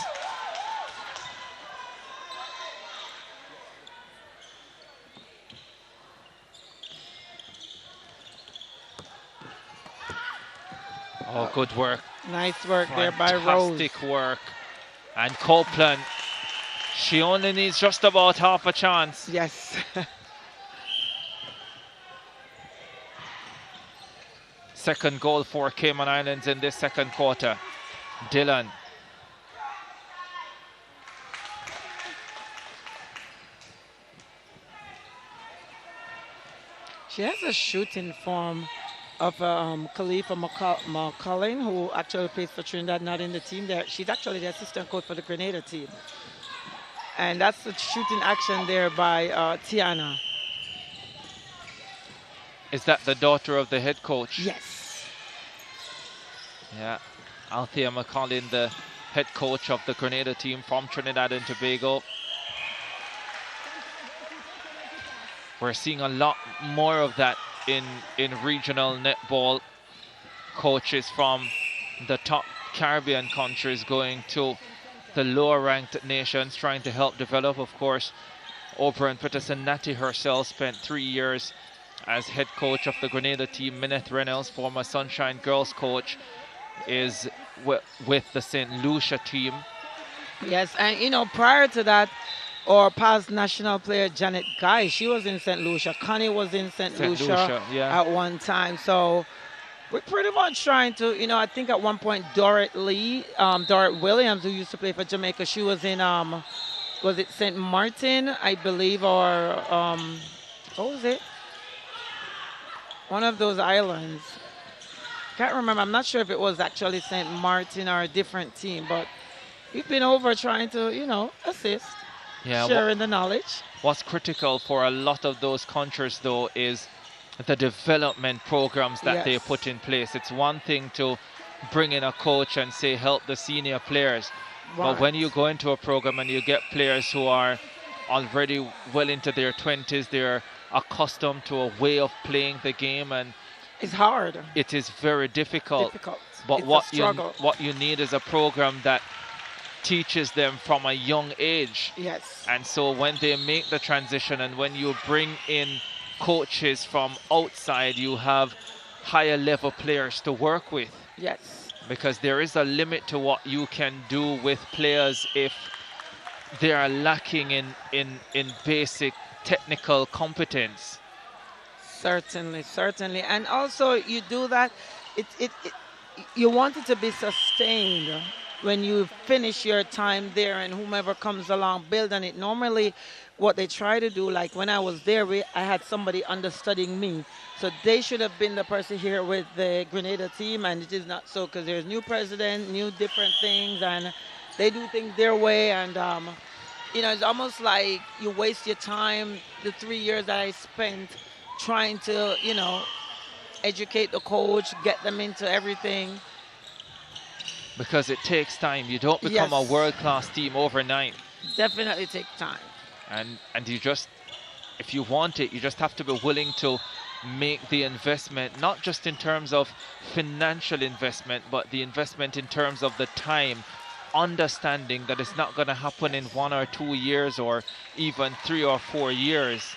S2: Oh, good work.
S5: Nice work there by Rose.
S2: Fantastic work. And Copeland, she only needs just about half a chance.
S5: Yes.
S2: Second goal for Cayman Islands in this second quarter. Dylan.
S5: She has a shooting form of Khalifa McCullin, who actually plays for Trinidad, not in the team there. She's actually the assistant coach for the Grenada team. And that's the shooting action there by Tiana.
S2: Is that the daughter of the head coach?
S5: Yes.
S2: Yeah. Althea McCollin, the head coach of the Grenada team from Trinidad and Tobago. We're seeing a lot more of that in regional netball. Coaches from the top Caribbean countries going to the lower ranked nations, trying to help develop. Of course, over in Peterson, Natty herself spent 3 years as head coach of the Grenada team. Minette Reynolds, former Sunshine Girls coach, is with the St. Lucia team.
S5: Yes, and you know, prior to that, our past national player Janet Guy, she was in St. Lucia. Connie was in St. Lucia
S2: yeah,
S5: at one time. So we're pretty much trying to, you know, I think at one point Dorrit Williams, who used to play for Jamaica, she was in, was it St. Martin, I believe, or what was it? One of those islands. Can't remember. I'm not sure if it was actually St. Martin or a different team, but we've been over trying to, you know, assist.
S2: Yeah,
S5: sharing the knowledge.
S2: What's critical for a lot of those countries, though, is the development programs that they put in place. It's one thing to bring in a coach and say help the senior players, but when you go into a program and you get players who are already well into their 20s, they're accustomed to a way of playing the game, and
S5: it's hard.
S2: It is very difficult. But
S5: it's
S2: what you need is a program that teaches them from a young age.
S5: Yes.
S2: And so when they make the transition and when you bring in coaches from outside, you have higher level players to work with.
S5: Yes.
S2: Because there is a limit to what you can do with players if they are lacking in basic technical competence.
S5: Certainly, certainly. And also you do that, you want it to be sustained. When you finish your time there and whomever comes along, build on it. Normally, what they try to do, like when I was there, I had somebody understudying me. So they should have been the person here with the Grenada team, and it is not so because there's new president, new different things, and they do things their way. And, you know, it's almost like you waste your time. The 3 years that I spent trying to, you know, educate the coach, get them into everything.
S2: Because it takes time. You don't become a world-class team overnight.
S5: Definitely take time.
S2: And you just, if you want it, you just have to be willing to make the investment, not just in terms of financial investment, but the investment in terms of the time, understanding that it's not going to happen in 1 or 2 years or even 3 or 4 years.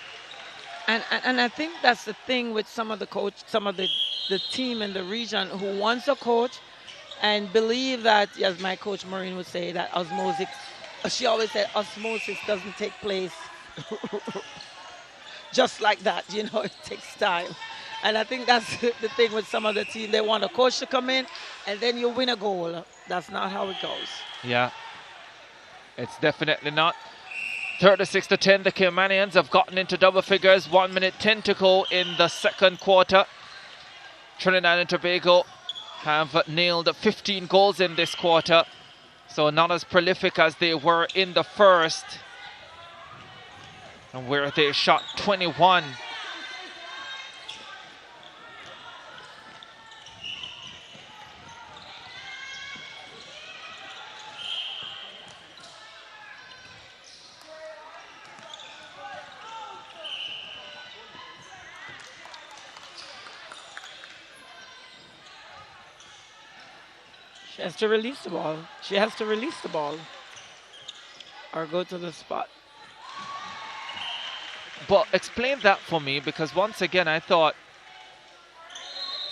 S5: And I think that's the thing with some of the team in the region who wants a coach and believe that, as my coach Maureen would say, that osmosis, she always said osmosis doesn't take place just like that, you know, it takes time. And I think that's the thing with some of the team. They want a coach to come in and then you win a goal. That's not how it goes.
S2: Yeah, it's definitely not. 36-10, the Caymanians have gotten into double figures. 1 minute 10 to go in the second quarter. Trinidad and Tobago have nailed 15 goals in this quarter, so not as prolific as they were in the first, and where they shot 21.
S5: She has to release the ball. She has to release the ball or go to the spot.
S2: But explain that for me, because once again I thought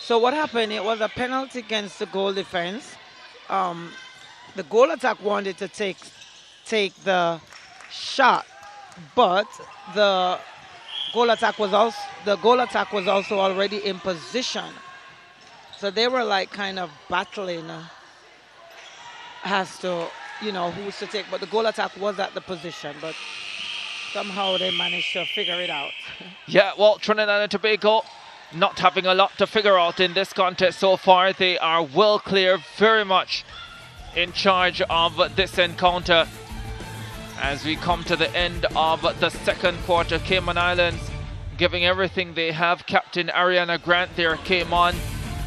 S5: So what happened? It was a penalty against the goal defense. The goal attack wanted to take the shot, but the goal attack was also already in position. So they were like kind of battling as to, you know, who's to take. But the goal attack was at the position, but somehow they managed to figure it out.
S2: Yeah, well, Trinidad and Tobago not having a lot to figure out in this contest so far. They are well clear, very much in charge of this encounter. As we come to the end of the second quarter, Cayman Islands giving everything they have. Captain Ariana Grant there came on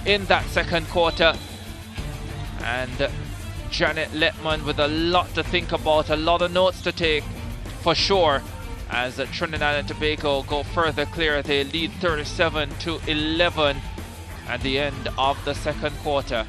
S2: in that second quarter. And Janet Letman with a lot to think about, a lot of notes to take for sure. As Trinidad and Tobago go further clear, they lead 37-11 at the end of the second quarter.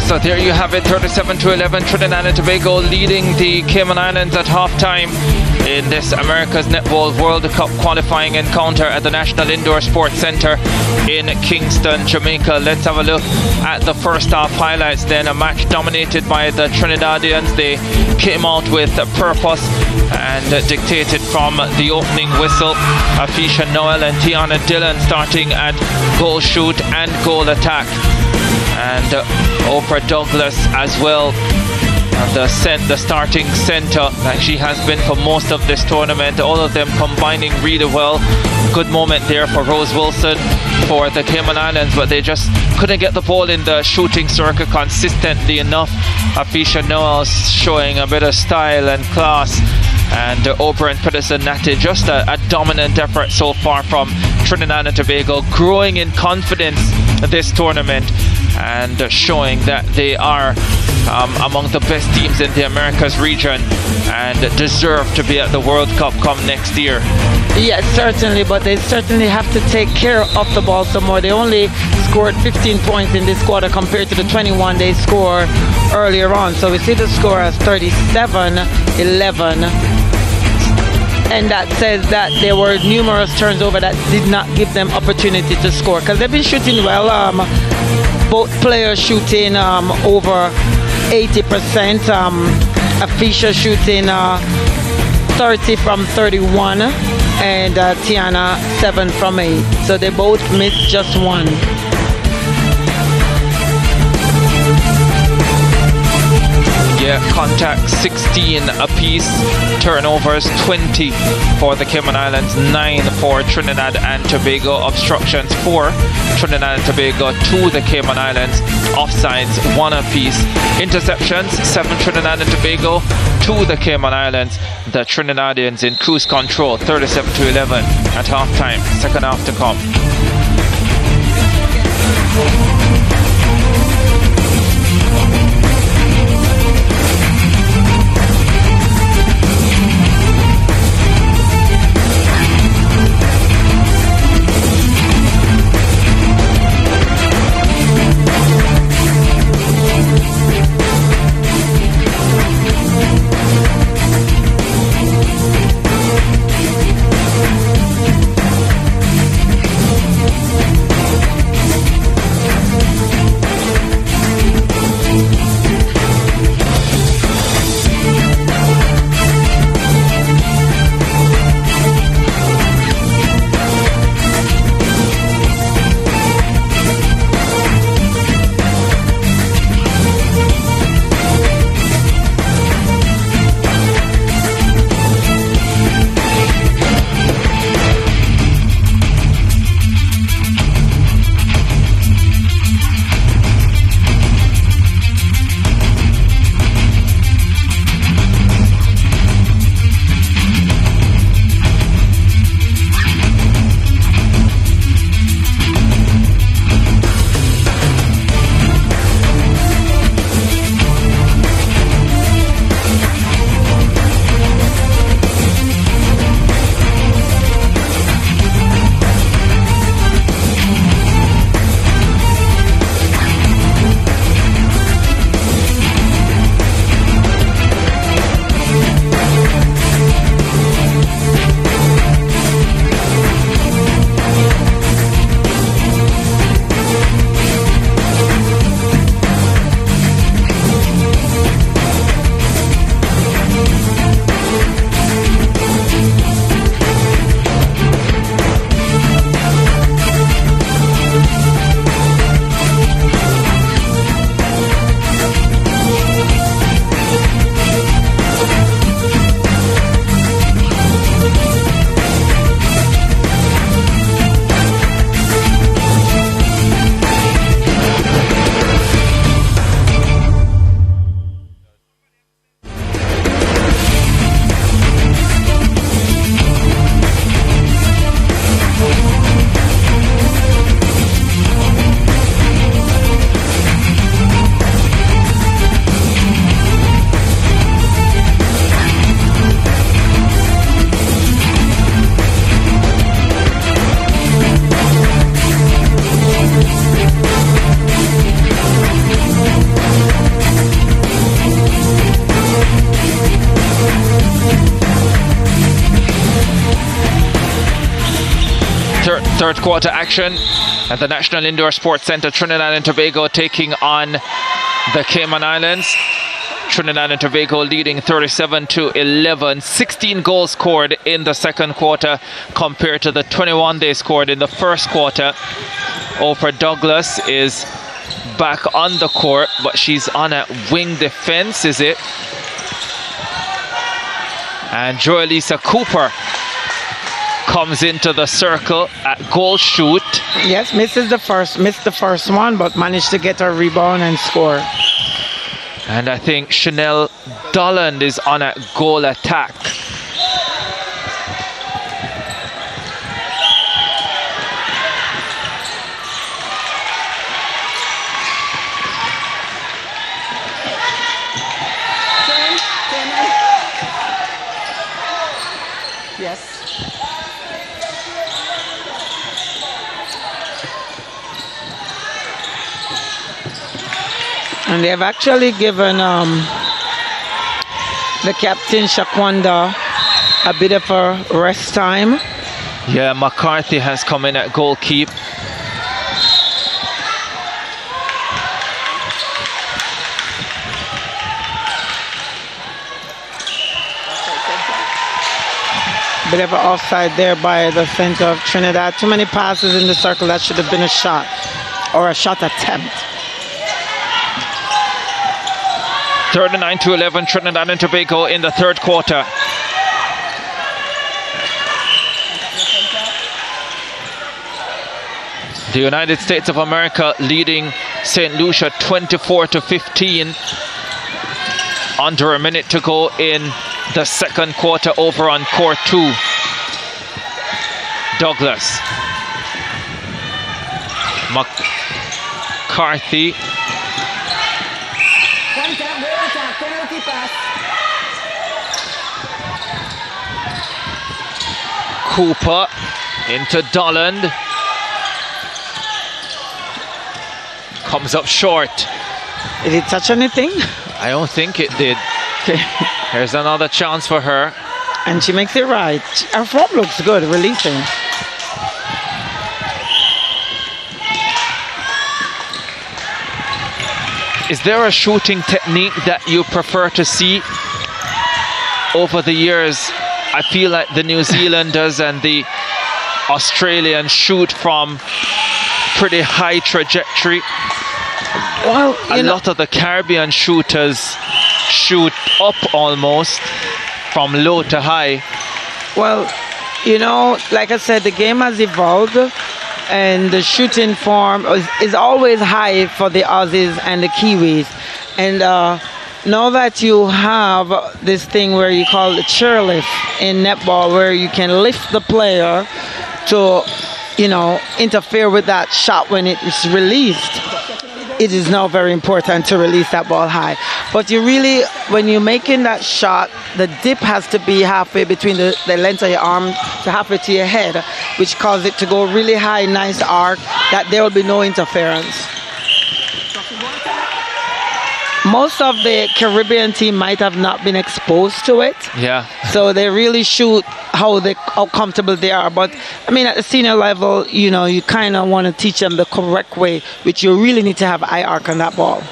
S2: So there you have it, 37-11, Trinidad and Tobago leading the Cayman Islands at halftime in this America's Netball World Cup qualifying encounter at the National Indoor Sports Centre in Kingston, Jamaica. Let's have a look at the first half highlights then. A match dominated by the Trinidadians. They came out with purpose and dictated from the opening whistle. Afisha Noel and Tiana Dillon starting at goal shoot and goal attack. And Oprah Douglas as well, the starting centre, like she has been for most of this tournament. All of them combining really well. Good moment there for Rose Wilson for the Cayman Islands, but they just couldn't get the ball in the shooting circle consistently enough. Afisha Noel showing a bit of style and class, and Oprah and Peterson Natti, just a dominant effort so far from Trinidad and Tobago, growing in confidence this tournament and showing that they are among the best teams in the Americas region and deserve to be at the World Cup come next year.
S5: Yes, certainly, but they certainly have to take care of the ball some more. They only scored 15 points in this quarter compared to the 21 they scored earlier on. So we see the score as 37-11. And that says that there were numerous turnovers that did not give them opportunity to score, because they've been shooting well. both players shooting over 80%. Afisha shooting 30 from 31 and Tiana 7 from 8. So they both missed just one.
S2: Yeah, contact 16 apiece, turnovers 20 for the Cayman Islands, 9 for Trinidad and Tobago, obstructions 4 Trinidad and Tobago, 2 the Cayman Islands, offsides 1 apiece, interceptions 7 Trinidad and Tobago, 2 the Cayman Islands. The Trinidadians in cruise control, 37-11 at halftime, second half to come. Third quarter action at the National Indoor Sports Centre. Trinidad and Tobago taking on the Cayman Islands. Trinidad and Tobago leading 37-11. 16 goals scored in the second quarter compared to the 21 they scored in the first quarter. Oprah Douglas is back on the court, but she's on a wing defense, is it? And Joelisa Cooper comes into the circle at goal shoot.
S5: Yes, missed the first one, but managed to get a rebound and score.
S2: And I think Chanel Dolland is on a goal attack.
S4: Yes.
S5: And they have actually given the captain Shaquanda a bit of a rest time.
S2: Yeah, McCarthy has come in at goalkeep.
S5: bit of an offside there by the center of Trinidad. Too many passes in the circle. That should have been a shot or a shot attempt.
S2: 39-11, Trinidad and Tobago in the third quarter. The United States of America leading St. Lucia 24-15. Under a minute to go in the second quarter over on court 2. Douglas. McCarthy. Cooper into Dolland. Comes up short.
S5: Did he touch anything?
S2: I don't think it did.
S5: Okay.
S2: Here's another chance for her.
S5: And she makes it right. Her form looks good, releasing.
S2: Is there a shooting technique that you prefer to see? Over the years, I feel like the New Zealanders and the Australians shoot from pretty high trajectory.
S5: Well,
S2: a lot of the Caribbean shooters shoot up almost from low to high.
S5: Well, you know, like I said, the game has evolved and the shooting form is always high for the Aussies and the Kiwis. And now that you have this thing where you call the chairlift in netball, where you can lift the player to, you know, interfere with that shot when it is released, it is now very important to release that ball high. But you really, when you're making that shot, the dip has to be halfway between the length of your arm to halfway to your head, which causes it to go really high, nice arc, that there will be no interference. Most of the Caribbean team might have not been exposed to it.
S2: Yeah.
S5: So they really shoot how comfortable they are. But I mean, at the senior level, you know, you kind of want to teach them the correct way, which you really need to have eye arc on that ball.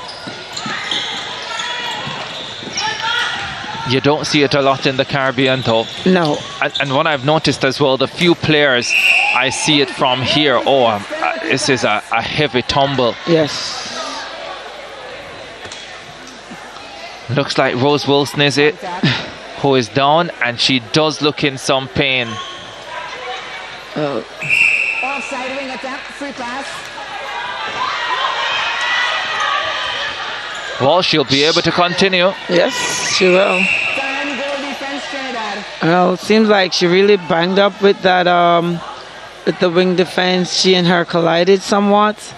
S2: You don't see it a lot in the Caribbean, though.
S5: No.
S2: And what I've noticed as well, the few players I see it from here. Oh, this is a heavy tumble.
S5: Yes.
S2: Looks like Rose Wilson, is it? Who is down, and she does look in some pain.
S6: Offside wing attack, free pass.
S2: Well, she'll be able to continue.
S5: Yes, she will.
S6: Time goal defense, Trinidad.
S5: Well, it seems like she really banged up with that, with the wing defense. She and her collided somewhat.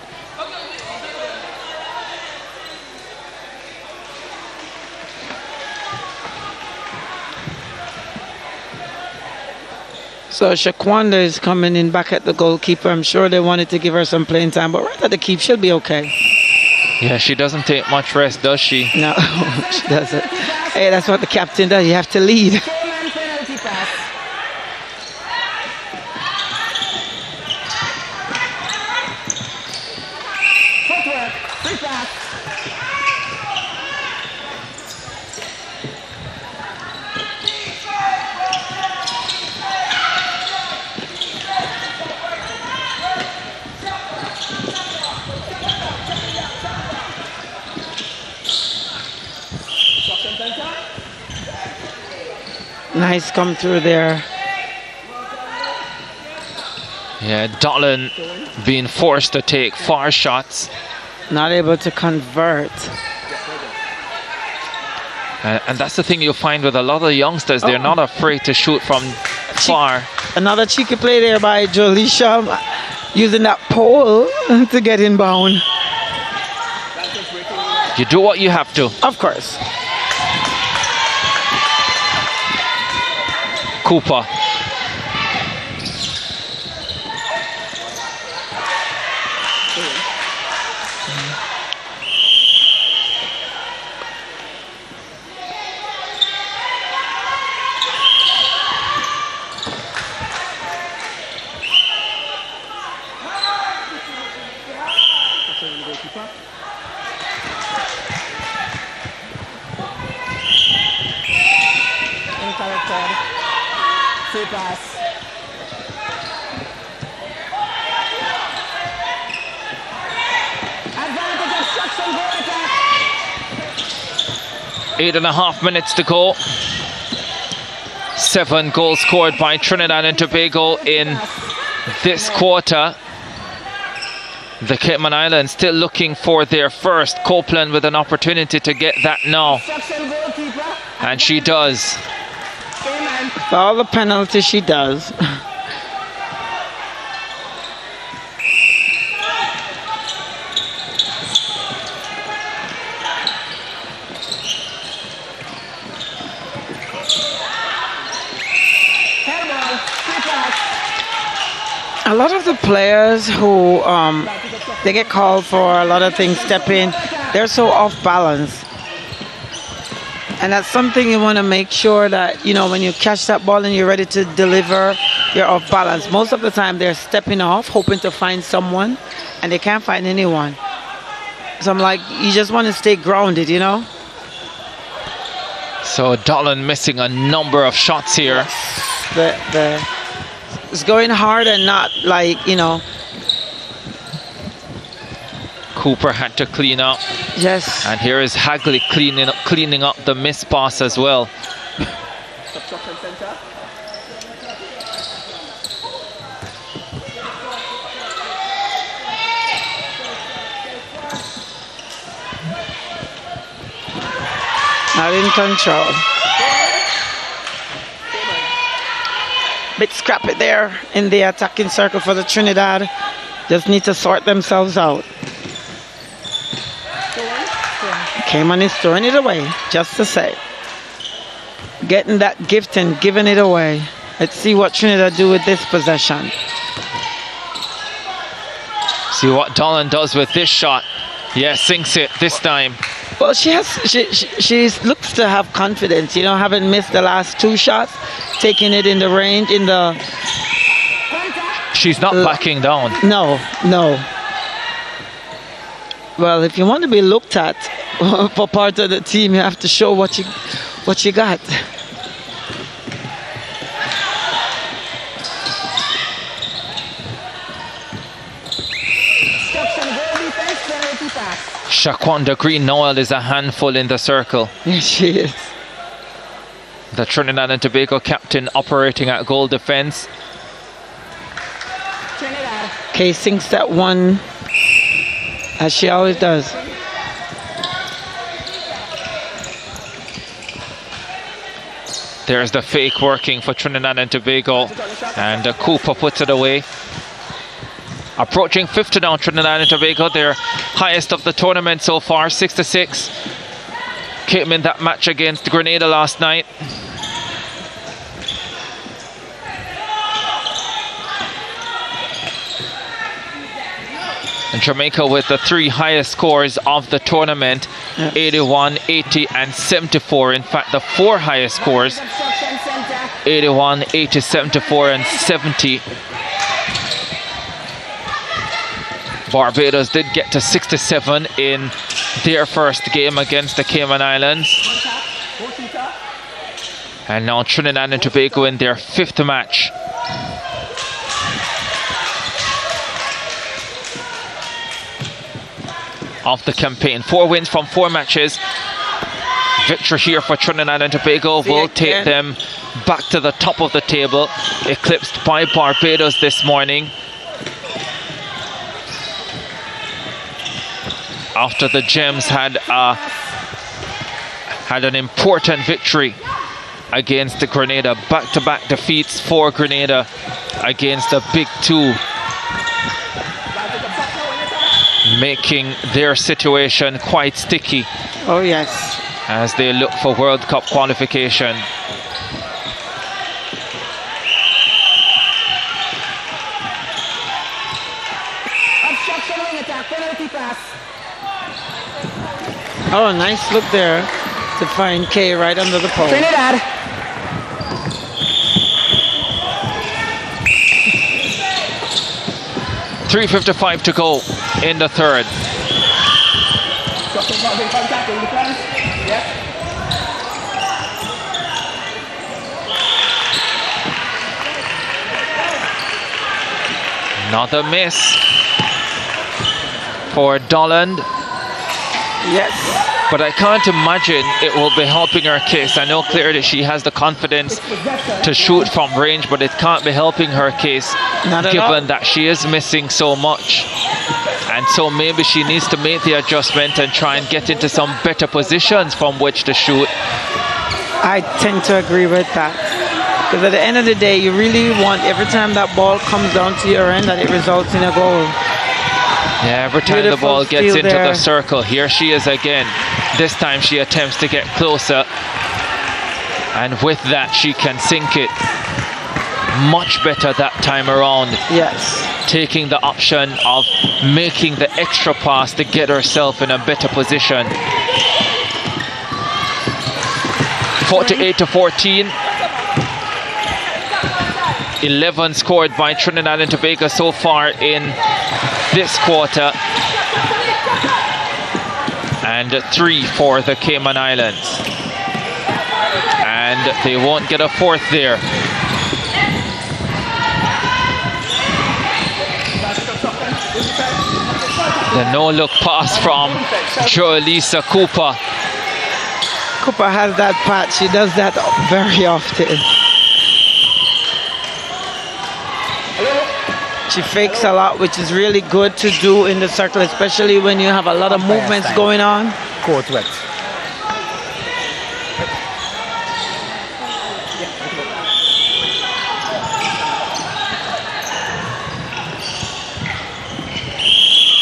S5: So Shaquanda is coming in back at the goalkeeper. I'm sure they wanted to give her some playing time, but right at the keep, she'll be okay.
S2: Yeah, she doesn't take much rest, does she?
S5: No, she doesn't. Hey, that's what the captain does. You have to lead.
S6: Cayman penalty pass. Footwork, free pass.
S5: Nice come through there.
S2: Yeah, Dolan being forced to take far shots.
S5: Not able to convert.
S2: And that's the thing you'll find with a lot of the youngsters. They're not afraid to shoot from far.
S5: Another cheeky play there by Jolisha, using that pole to get inbound.
S2: You do what you have to.
S5: Of course.
S2: Cooper.
S6: free pass. Advantage obstruction goal attack.
S2: 8.5 minutes to go. 7 goals scored by Trinidad and Tobago in this quarter. The Cayman Islands still looking for their first. Copeland with an opportunity to get that now. And she does.
S5: For all the penalties she does. A lot of the players who they get called for a lot of things, step in, they're so off balance. And that's something you want to make sure that, you know, when you catch that ball and you're ready to deliver, you're off balance. Most of the time they're stepping off, hoping to find someone, and they can't find anyone. So I'm like, you just want to stay grounded, you know?
S2: So Dolan missing a number of shots here.
S5: It's going hard and not like, you know.
S2: Cooper had to clean up.
S5: Yes.
S2: And here is Hagley cleaning up the missed pass as well.
S5: Not in control. Bit scrappy there in the attacking circle for the Trinidad. Just need to sort themselves out. Cayman is throwing it away, just to say. Getting that gift and giving it away. Let's see what Trinidad do with this possession.
S2: See what Dolan does with this shot. Yeah, sinks it this time.
S5: Well, she looks to have confidence, you know, having missed the last 2 shots, taking it in the range, in the...
S2: She's not backing down.
S5: No. Well, if you want to be looked at for part of the team, you have to show what you got.
S2: Shaquanda Green Noel is a handful in the circle.
S5: Yes, she is.
S2: The Trinidad and Tobago captain operating at goal defense.
S5: Kay sinks that one, as she always does.
S2: There's the fake working for Trinidad and Tobago, and Cooper puts it away. Approaching 50 now, Trinidad and Tobago, their highest of the tournament so far, 6-6. Came in that match against Grenada last night. And Jamaica with the 3 highest scores of the tournament, 81, 80 and 74. In fact, the 4 highest scores, 81, 80, 74 and 70. Barbados did get to 67 in their first game against the Cayman Islands. And now Trinidad and Tobago in their 5th match. Of the campaign. 4 wins from 4 matches. Victory here for Trinidad and Tobago will take them back to the top of the table, eclipsed by Barbados this morning. After the Gems had an important victory against the Grenada. Back-to-back defeats for Grenada against the Big 2. Making their situation quite sticky.
S5: Oh, yes.
S2: As they look for World Cup qualification.
S5: Oh, nice look there to find Kay right under the pole.
S6: Trinidad.
S2: .355 to go in the 3rd. Another miss for Dolland.
S5: Yes.
S2: But I can't imagine it will be helping her case. I know clearly she has the confidence to shoot from range, but it can't be helping her case given that she is missing so much. And so maybe she needs to make the adjustment and try and get into some better positions from which to shoot.
S5: I tend to agree with that. Because at the end of the day, you really want every time that ball comes down to your end that it results in a goal.
S2: Yeah, every time the ball gets into the circle, here she is again. This time she attempts to get closer. And with that, she can sink it much better that time around.
S5: Yes.
S2: Taking the option of making the extra pass to get herself in a better position. 48-14. 11 scored by Trinidad and Tobago so far in this quarter. And 3 for the Cayman Islands. And they won't get a fourth there. The no-look pass from Joelisa Cooper.
S5: Cooper has that patch. She does that very often. She fakes a lot, which is really good to do in the circle, especially when you have a lot of movements going on.
S6: Court wet.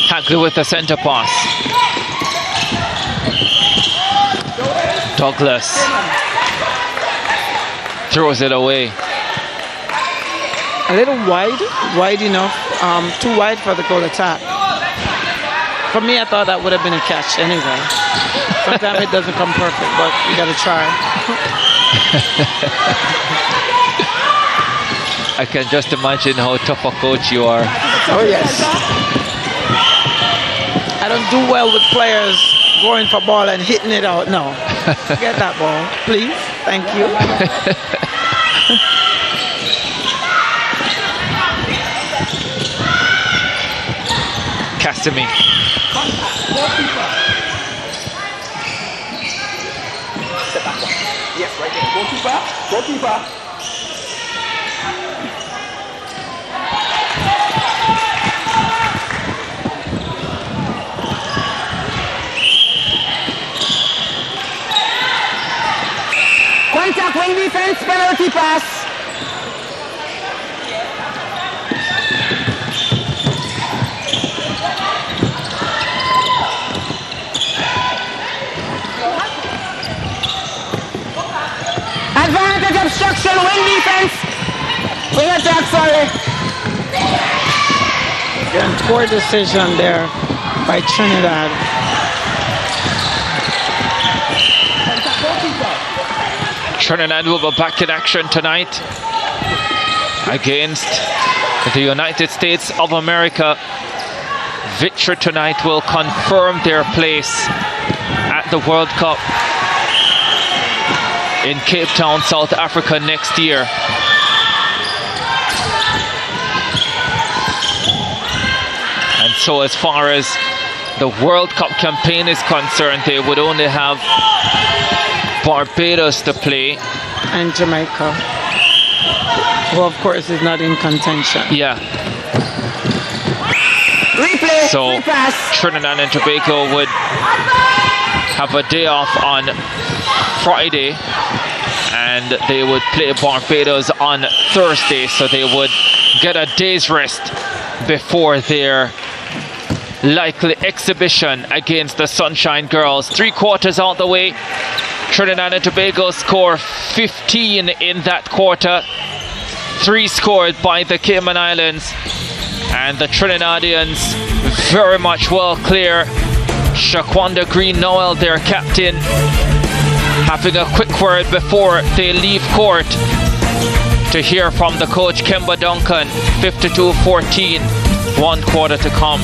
S2: Hagley with the center pass. Douglas throws it away.
S5: A little wide enough, too wide for the goal attack. For me, I thought that would have been a catch anyway. Sometimes it doesn't come perfect, but you got to try.
S2: I can just imagine how tough a coach you are.
S5: Oh, yes. I don't do well with players going for ball and hitting it out. No. Get that ball, please. Thank you.
S2: Cassimi.
S6: Yes, right there. Goalkeeper. Goalkeeper. Contact wing defense, penalty pass. Advantage obstruction, wing defense. Wing attack, sorry.
S5: Again, poor decision there by Trinidad.
S2: Trinidad will be back in action tonight against the United States of America. Victory tonight will confirm their place at the World Cup in Cape Town, South Africa next year. And so as far as the World Cup campaign is concerned, they would only have Barbados to play.
S5: And Jamaica, who of course is not in contention.
S2: Yeah.
S6: Replay.
S2: So Trinidad and Tobago would have a day off on Friday and they would play Barbados on Thursday, so they would get a day's rest before their likely exhibition against the Sunshine Girls. 3 quarters out the way. Trinidad and Tobago score 15 in that quarter. 3 scored by the Cayman Islands, and the Trinidadians very much well clear. Shaquanda Green-Noel, their captain, having a quick word before they leave court to hear from the coach Kemba Duncan. 52-14, 1 quarter to come.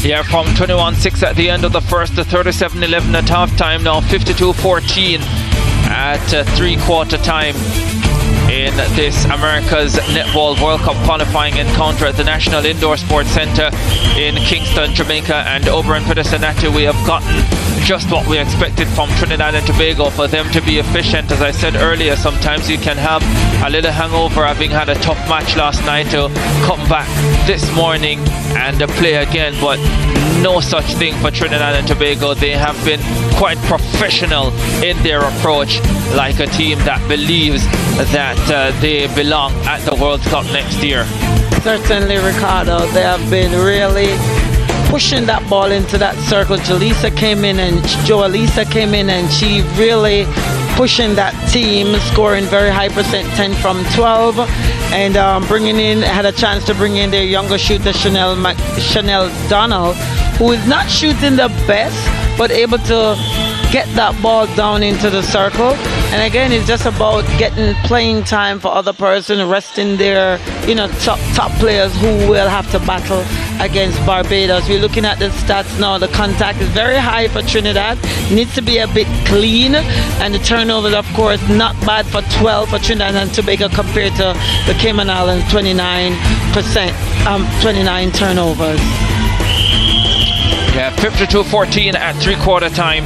S2: Yeah, from 21-6 at the end of the first to 37-11 at halftime. Now 52-14 at three-quarter time in this America's Netball World Cup qualifying encounter at the National Indoor Sports Centre in Kingston, Jamaica. And over in Cincinnati, we have gotten just what we expected from Trinidad and Tobago, for them to be efficient. As I said earlier, sometimes you can have a little hangover having had a tough match last night to come back this morning and play again, but no such thing for Trinidad and Tobago. They have been quite professional in their approach, like a team that believes that they belong at the World Cup next year.
S5: Certainly, Ricardo, they have been really pushing that ball into that circle. Joalisa came in and she really pushing that team, scoring very high percent, 10 from 12, and had a chance to bring in their younger shooter, Chanel Donald, who is not shooting the best, but able to get that ball down into the circle. And again, it's just about getting playing time for other person, resting their top players who will have to battle against Barbados. We're looking at the stats now. The contact is very high for Trinidad, needs to be a bit clean, and the turnovers, of course, not bad for 12 for Trinidad and Tobago compared to the Cayman Islands, 29 turnovers.
S2: Yeah, 52-14 at three-quarter time.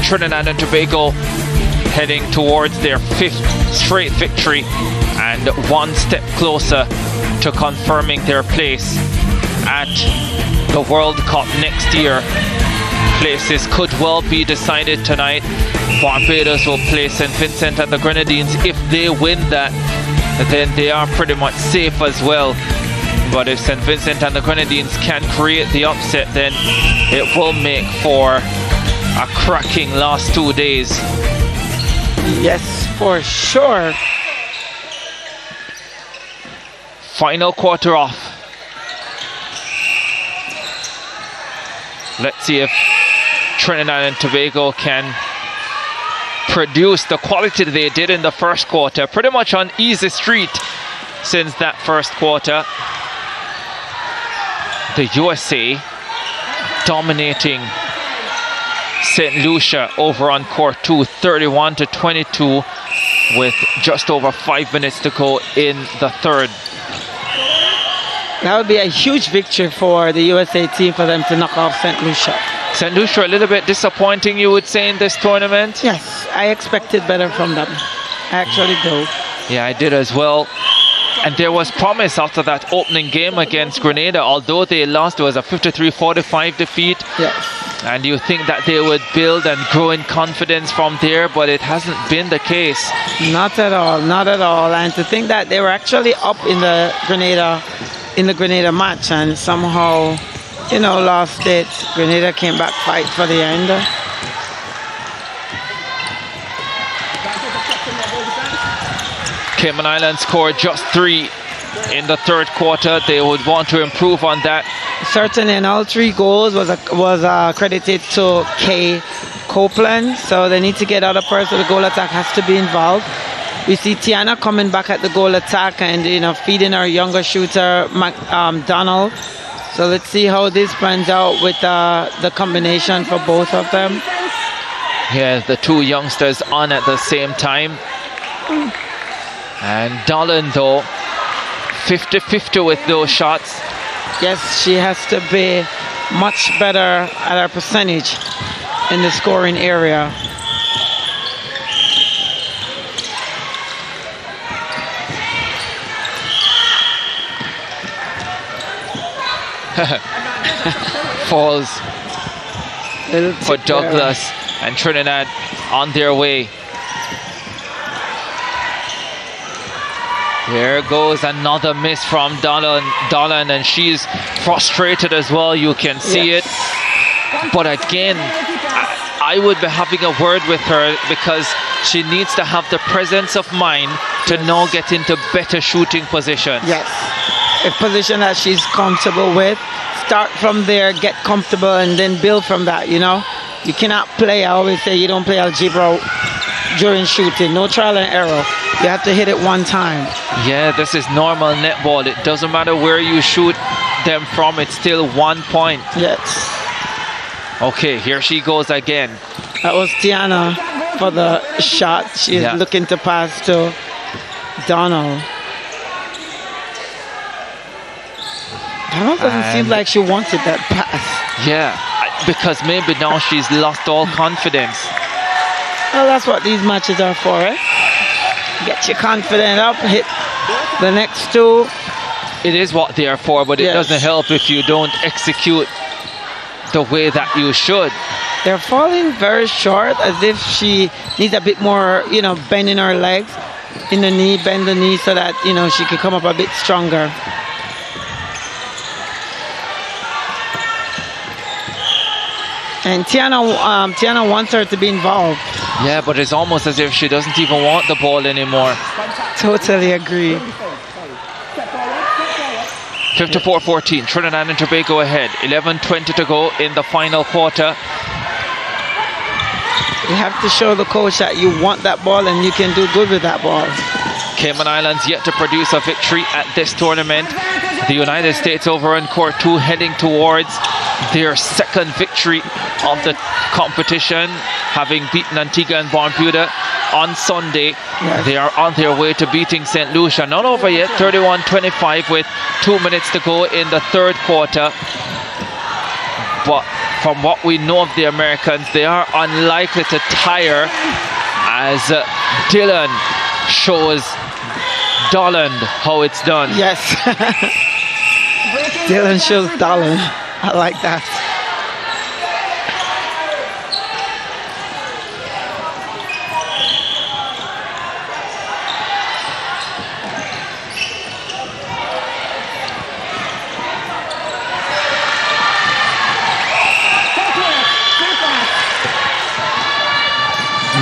S2: Trinidad and Tobago heading towards their 5th straight victory and one step closer to confirming their place at the World Cup next year. Places could well be decided tonight. Barbados will play St. Vincent and the Grenadines. If they win that, then they are pretty much safe as well. But if St. Vincent and the Grenadines can create the upset, then it will make for a cracking last 2 days.
S5: Yes, for sure.
S2: Final quarter off. Let's see if Trinidad and Tobago can produce the quality that they did in the first quarter. Pretty much on easy street since that first quarter. The USA dominating St. Lucia over on court 2, 31-22, with just over 5 minutes to go in the third.
S5: That would be a huge victory for the USA team for them to knock off St. Lucia.
S2: St. Lucia a little bit disappointing, you would say, in this tournament?
S5: Yes, I expected better from them. I actually do.
S2: Yeah, I did as well. And there was promise after that opening game against Grenada. Although they lost, it was a 53-45 defeat.
S5: Yes.
S2: And you think that they would build and grow in confidence from there, but it hasn't been the case.
S5: Not at all, not at all. And to think that they were actually up in the Grenada match and somehow, lost it. Grenada came back fight for the end.
S2: Cayman Islands scored just 3 in the third quarter. They would want to improve on that.
S5: Certainly, and all 3 goals was credited to Kay Copeland. So they need to get other person. The goal attack has to be involved. We see Tiana coming back at the goal attack and feeding our younger shooter Donald. So let's see how this pans out with the combination for both of them.
S2: Yeah, the 2 youngsters on at the same time. And Dolan, though, 50-50 with those shots.
S5: Yes, she has to be much better at her percentage in the scoring area.
S2: Falls for Douglas and Trinidad on their way. There goes another miss from Dolan, and she's frustrated as well. You can see it. But again, I would be having a word with her because she needs to have the presence of mind to now get into better shooting positions.
S5: Yes, a position that she's comfortable with. Start from there, get comfortable, and then build from that, You cannot play, I always say, you don't play algebra during shooting. No trial and error. You have to hit it one time.
S2: Yeah, this is normal netball. It doesn't matter where you shoot them from. It's still 1 point.
S5: Yes.
S2: Okay, here she goes again.
S5: That was Tiana for the shot. She's looking to pass to Donald. Donald doesn't seem like she wanted that pass.
S2: Yeah, because maybe now she's lost all confidence.
S5: Well, that's what these matches are for, eh? Get your confidence up, hit the next two.
S2: It is what they are for, but it doesn't help if you don't execute the way that you should.
S5: They're falling very short, as if she needs a bit more, you know, bending her legs in the knee, bend the knee so that, you know, she can come up a bit stronger. And Tiana wants her to be involved.
S2: Yeah, but it's almost as if she doesn't even want the ball anymore.
S5: Totally agree.
S2: 54-14, Trinidad and Tobago ahead. 11:20 to go in the final quarter.
S5: You have to show the coach that you want that ball and you can do good with that ball.
S2: Cayman Islands yet to produce a victory at this tournament. The United States over on court 2 heading towards their second victory of the competition, having beaten Antigua and Barbuda on Sunday. They are on their way to beating St. Lucia. Not over yet, 31-25 with 2 minutes to go in the third quarter. But from what we know of the Americans, they are unlikely to tire as Dylan shows Dolland how it's done.
S5: Yes. Dylan shows Dolland. I like that.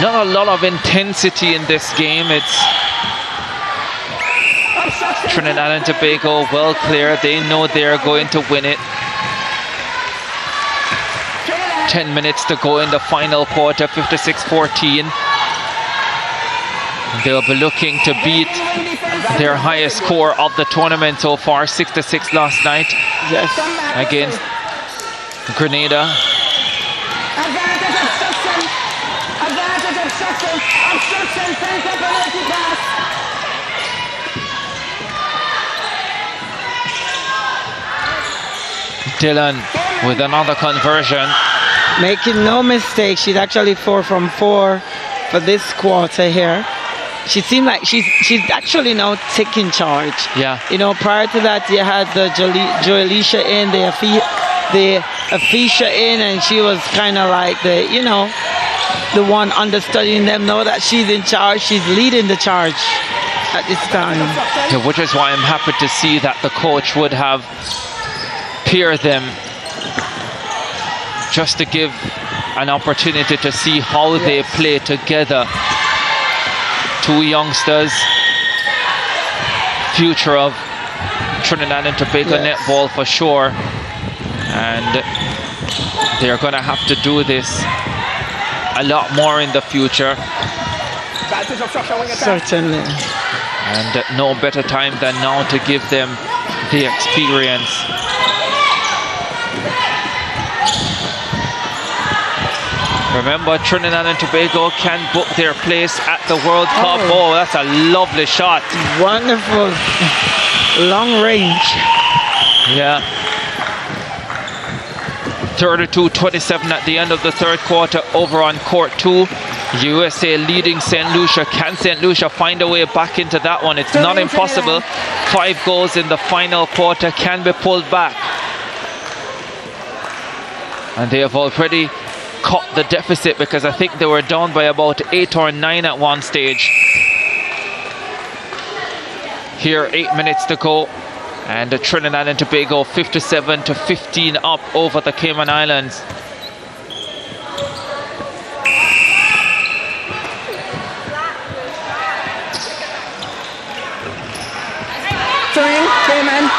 S2: Not a lot of intensity in this game. It's Trinidad and Tobago well clear. They know they're going to win it. 10 minutes to go in the final quarter, 56-14. They'll be looking to beat their highest score of the tournament so far, 6-6 last night against Grenada. Dylan with another conversion.
S5: Making no mistake, she's actually 4 from 4 for this quarter here. She seemed like she's actually now taking charge.
S2: Yeah.
S5: You know, prior to that, you had the Joelisha in, the Afisha in, and she was kind of like the, you know, the one understudying them. Know that she's in charge. She's leading the charge at this time.
S2: Yeah, which is why I'm happy to see that the coach would have paired them just to give an opportunity to see how they play together. Two youngsters, future of Trinidad and Tobago netball for sure, and they're going to have to do this a lot more in the future.
S5: Certainly.
S2: And no better time than now to give them the experience. Remember, Trinidad and Tobago can book their place at the World Cup. Oh, that's a lovely shot.
S5: Wonderful. Long range.
S2: Yeah. 32-27 at the end of the third quarter over on court 2. USA leading St. Lucia. Can St. Lucia find a way back into that one? It's not impossible. 5 goals in the final quarter can be pulled back. And they have already cut the deficit, because I think they were down by about 8 or 9 at one stage. Here, 8 minutes to go, and Trinidad and Tobago 57-15 up over the Cayman Islands.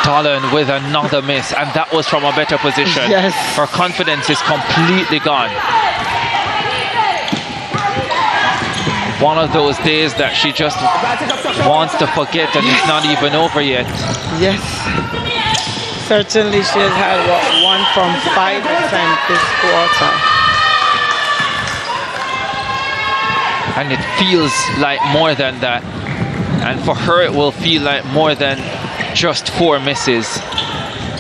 S2: Dolan with another miss, and that was from a better position.
S5: Yes.
S2: Her confidence is completely gone. One of those days that she just wants to forget, and it's not even over yet.
S5: Yes. Certainly she has had, 1 from 5 attempts this quarter.
S2: And it feels like more than that. And for her, it will feel like more than just 4 misses.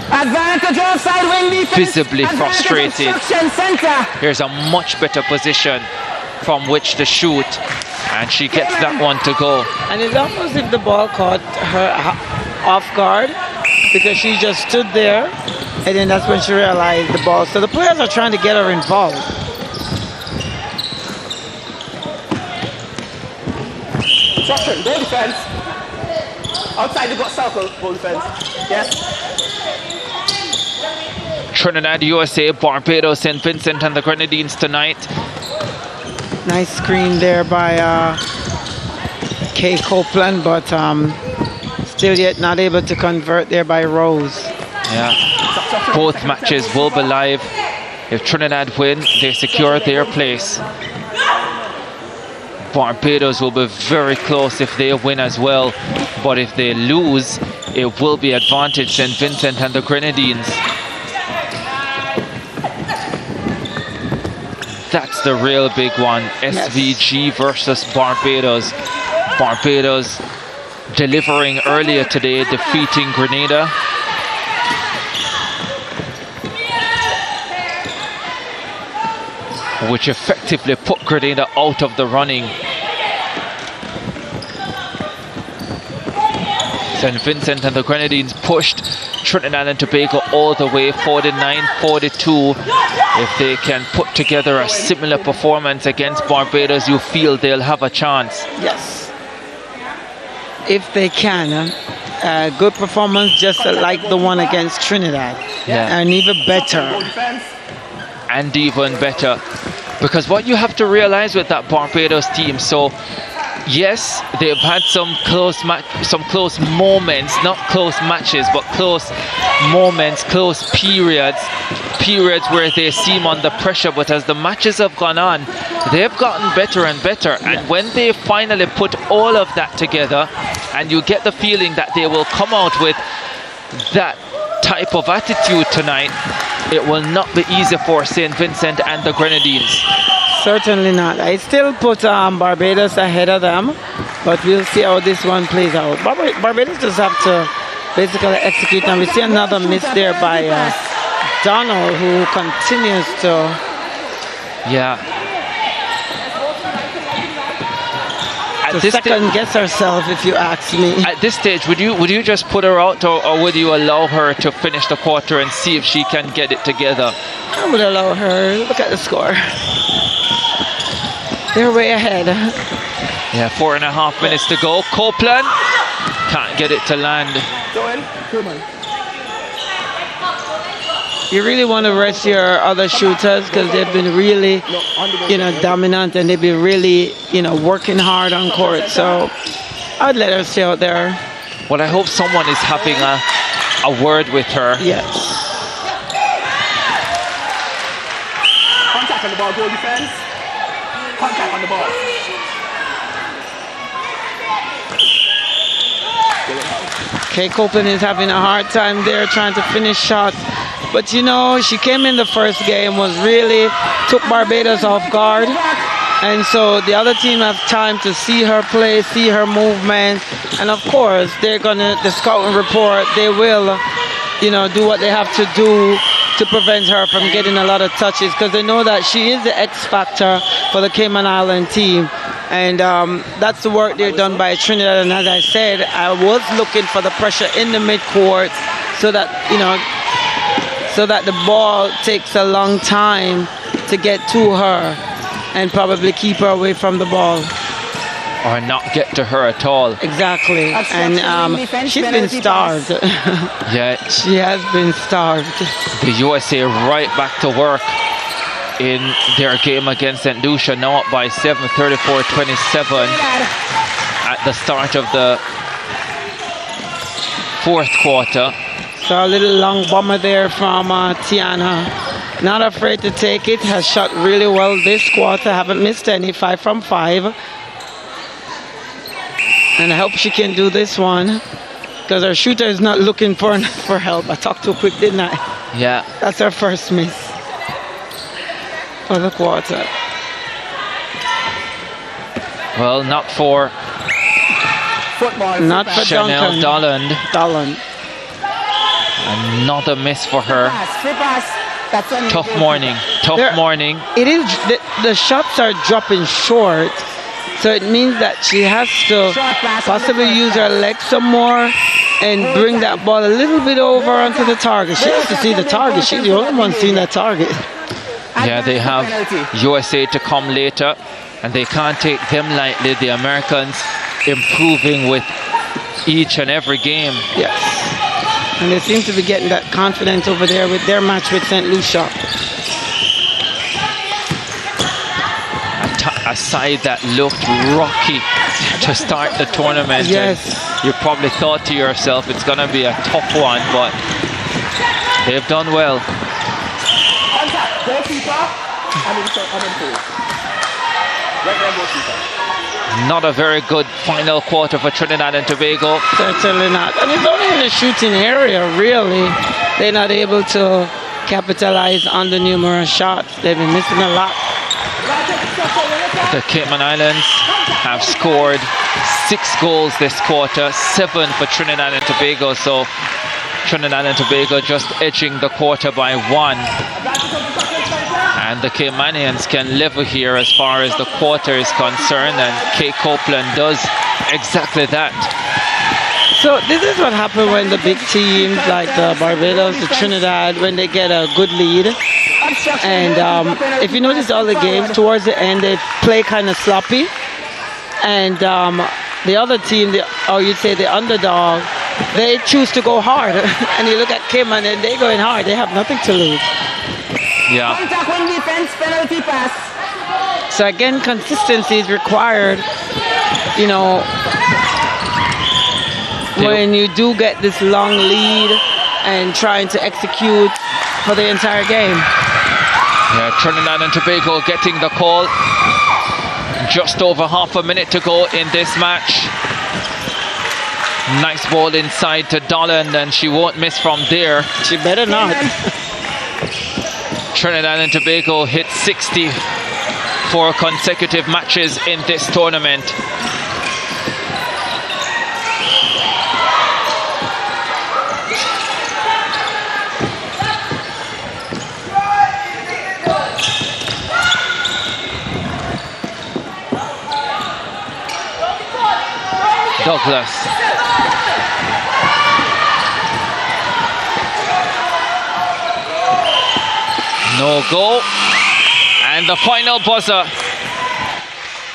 S6: Advantage offside wing defense.
S2: Visibly frustrated. Here's a much better position from which to shoot. And she gets that one to go.
S5: And it's almost as if the ball caught her off guard, because she just stood there, and then that's when she realized the ball. So the players are trying to get her involved.
S6: Structure, goal defense. Outside the circle, goal defense. Yes.
S2: Trinidad, USA, Barbados, St. Vincent and the Grenadines tonight.
S5: Nice screen there by Kay Copeland, but still yet not able to convert there by Rose.
S2: Yeah, both matches will be live. If Trinidad win, they secure their place. Barbados will be very close if they win as well, but if they lose, it will be advantage St. Vincent and the Grenadines. That's the real big one. SVG versus Barbados. Barbados delivering earlier today, defeating Grenada. Which effectively put Grenada out of the running. St. Vincent and the Grenadines pushed Trinidad and Tobago all the way, 49-42. If they can put together a similar performance against Barbados, you feel they'll have a chance.
S5: Yes. If they can. Good performance just like the one against Trinidad.
S2: Yeah.
S5: And even better.
S2: And even better. Because what you have to realize with that Barbados team, so yes, they've had some close moments, not close matches, but close moments, close periods where they seem under pressure. But as the matches have gone on, they've gotten better and better. And when they finally put all of that together, and you get the feeling that they will come out with that type of attitude tonight, it will not be easy for St. Vincent and the Grenadines.
S5: Certainly not. I still put Barbados ahead of them, but we'll see how this one plays out. Barbados just have to basically execute, and we see another miss there by Donald, who continues to...
S2: Yeah.
S5: To second guess herself, if you ask me.
S2: At this stage, would you just put her out, or would you allow her to finish the quarter and see if she can get it together?
S5: I would allow her. Look at the score. They're way ahead.
S2: Yeah, 4.5 minutes to go. Copeland can't get it to land. You really want to rest your other shooters, because they've been really, dominant, and they've been really, working hard on court. So I'd let her stay out there. Well, I hope someone is having a word with her.
S5: Yes.
S6: Contact on the ball, goal defense. Contact on the ball.
S5: Kay Copeland is having a hard time there trying to finish shots. But she came in the first game, took Barbados off guard. And so the other team have time to see her play, see her movement. And of course, the scouting report, they will, do what they have to do to prevent her from getting a lot of touches, because they know that she is the X factor for the Cayman Island team. And that's the work they're done by Trinidad. And as I said, I was looking for the pressure in the midcourt so that, the ball takes a long time to get to her and probably keep her away from the ball.
S2: Or not get to her at all.
S5: Exactly. And she's been starved.
S2: Yeah.
S5: She has been starved.
S2: The USA right back to work in their game against St. Lucia, now up by 7, 34-27 at the start of the fourth quarter.
S5: So a little long bomber there from Tiana. Not afraid to take it. Has shot really well this quarter. Haven't missed any. 5 from 5. And I hope she can do this one. because our shooter is not looking for help. I talked too quick, didn't I?
S2: Yeah.
S5: That's our first miss for the quarter.
S2: Well, not for
S6: Football.
S5: Not for
S2: Chanel
S5: Duncan.
S2: Dolland. Another miss for her.
S6: Free pass. That's on
S2: Tough
S6: the
S2: morning. Tough morning.
S5: It is, the shots are dropping short, so it means that she has to possibly use her legs some more and bring that ball a little bit over onto the target. She has to see the target. She's the only one seeing that target.
S2: Yeah, they have USA to come later, and they can't take them lightly. The Americans improving with each and every game.
S5: Yes. And they seem to be getting that confidence over there with their match with St. Lucia.
S2: A side that looked rocky to start the tournament.
S5: Yes.
S2: And you probably thought to yourself it's going to be a tough one, but they've done well. Not a very good final quarter for Trinidad and Tobago.
S5: Certainly not. And it's only in the shooting area, really. They're not able to capitalize on the numerous shots. They've been missing a lot.
S2: The Cayman Islands have scored 6 goals this quarter, 7 for Trinidad and Tobago. So Trinidad and Tobago just edging the quarter by 1. And the Caymanians can level here as far as the quarter is concerned, and Kay Copeland does exactly that.
S5: So this is what happens when the big teams like the Barbados, the Trinidad, when they get a good lead. And if you notice all the games, towards the end, they play kind of sloppy. And the other team, or you'd say the underdog, they choose to go hard. And you look at Cayman and they're going hard. They have nothing to lose.
S2: Yeah.
S6: penalty pass.
S5: So again, consistency is required, you know, when you do get this long lead and trying to execute for the entire game.
S2: Yeah, Trinidad and Tobago getting the call. Just over half a minute to go in this match. Nice ball inside to Dolland, and she won't miss from there.
S5: She better not.
S2: Trinidad and Tobago hit 60 for consecutive matches in this tournament. Douglas. No goal. And the final buzzer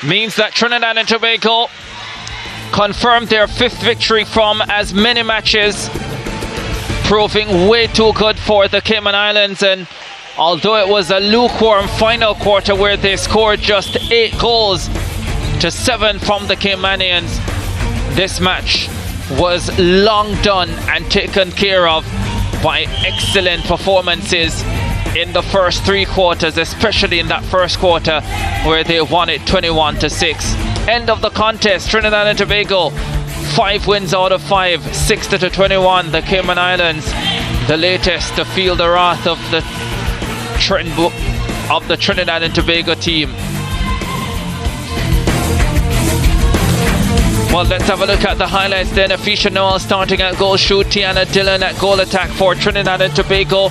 S2: means that Trinidad and Tobago confirmed their 5th victory from as many matches, proving way too good for the Cayman Islands. And although it was a lukewarm final quarter where they scored just 8 goals to 7 from the Caymanians, this match was long done and taken care of by excellent performances in the first 3 quarters, especially in that first quarter where they won it 21-6. End of the contest, Trinidad and Tobago 5 wins out of 5, 60-21. The Cayman Islands, the latest to feel the wrath of the Trinidad and Tobago team. Well, let's have a look at the highlights then. Afisha Noel starting at goal shoot, Tiana Dillon at goal attack for Trinidad and Tobago,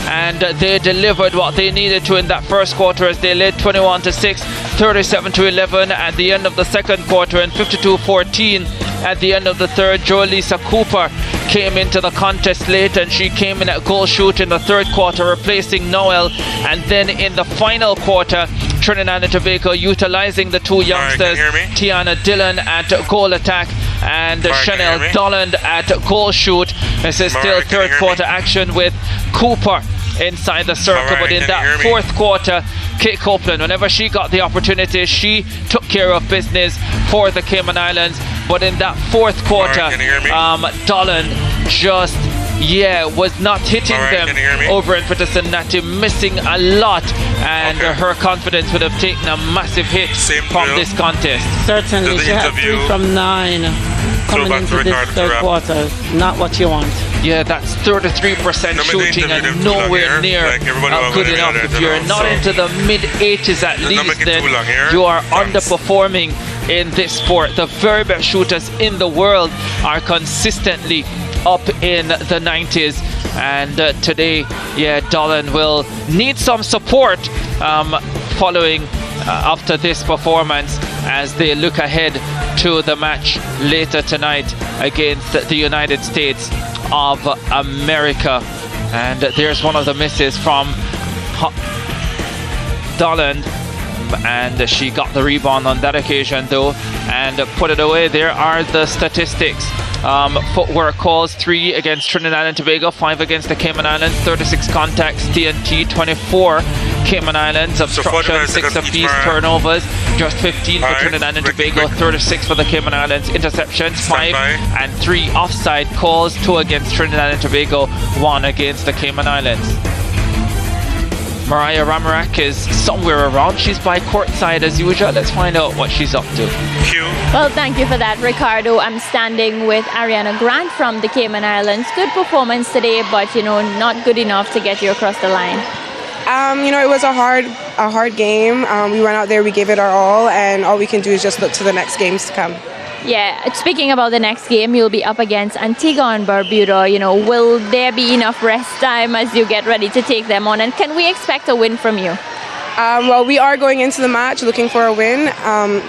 S2: and they delivered what they needed to in that first quarter as they led 21-6, 37-11 at the end of the second quarter, and 52-14 at the end of the third. Joelisa Cooper came into the contest late, and she came in at goal shoot in the third quarter, replacing Noel. And then in the final quarter, Trinidad and Tobago utilizing the 2 youngsters, Tiana Dillon at goal attack and Chanel Dolland at goal shoot. This is still third quarter action with Cooper inside the circle, but in that fourth quarter, Kate Copeland, whenever she got the opportunity, she took care of business for the Cayman Islands. But in that fourth quarter, Dolland just was not hitting them over in Cincinnati, missing a lot, and her confidence would have taken a massive hit from this contest.
S5: Certainly, she had 3 from 9. coming into this third quarter, not what you want.
S2: Yeah, that's 33% shooting and nowhere near good enough. If you're not into the mid-80s at least, then you are underperforming in this sport. The very best shooters in the world are consistently up in the 90s, and today, yeah, Dolan will need some support following after this performance as they look ahead to the match later tonight against the United States of America. And there's one of the misses from Dolan, and she got the rebound on that occasion though and put it away. There are the statistics. Footwork calls: 3 against Trinidad and Tobago, 5 against the Cayman Islands, 36 contacts TNT, 24 Cayman Islands, obstruction 6 apiece, turnovers just 15 for Trinidad and Tobago, 36 for the Cayman Islands, interceptions 5 and 3 offside calls, 2 against Trinidad and Tobago, 1 against the Cayman Islands. Mariah Ramarak is somewhere around. She's by courtside as usual. Let's find out what she's up to.
S1: Well, thank you for that, Ricardo. I'm standing with Ariana Grant from the Cayman Islands. Good performance today, but not good enough to get you across the line.
S7: It was a hard game. We went out there, we gave it our all, and all we can do is just look to the next games to come.
S1: Yeah, speaking about the next game, you'll be up against Antigua and Barbuda. Will there be enough rest time as you get ready to take them on? And can we expect a win from you?
S7: Well, we are going into the match looking for a win,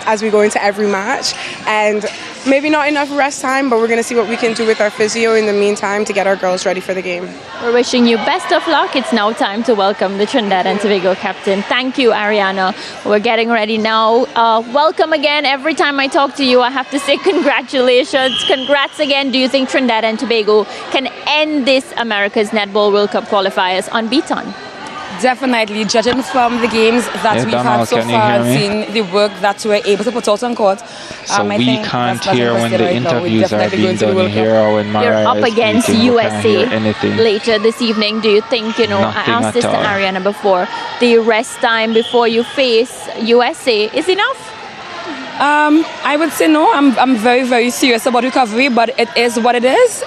S7: as we go into every match. And maybe not enough rest time, but we're going to see what we can do with our physio in the meantime to get our girls ready for the game.
S1: We're wishing you best of luck. It's now time to welcome the Trinidad and Tobago captain. Thank you, Ariana. We're getting ready now. Welcome again. Every time I talk to you, I have to say congratulations. Congrats again. Do you think Trinidad and Tobago can end this America's Netball World Cup qualifiers unbeaten?
S8: Definitely, judging from the games that we've had so far, seeing the work that we're able to put out on court.
S9: So we can't hear when the interviews are being done here or when Mariah
S1: You're up against
S9: speaking,
S1: USA later this evening. Do you think, I asked this to Ariana before, the rest time before you face USA is enough?
S8: I would say no. I'm very, very serious about recovery, but it is what it is.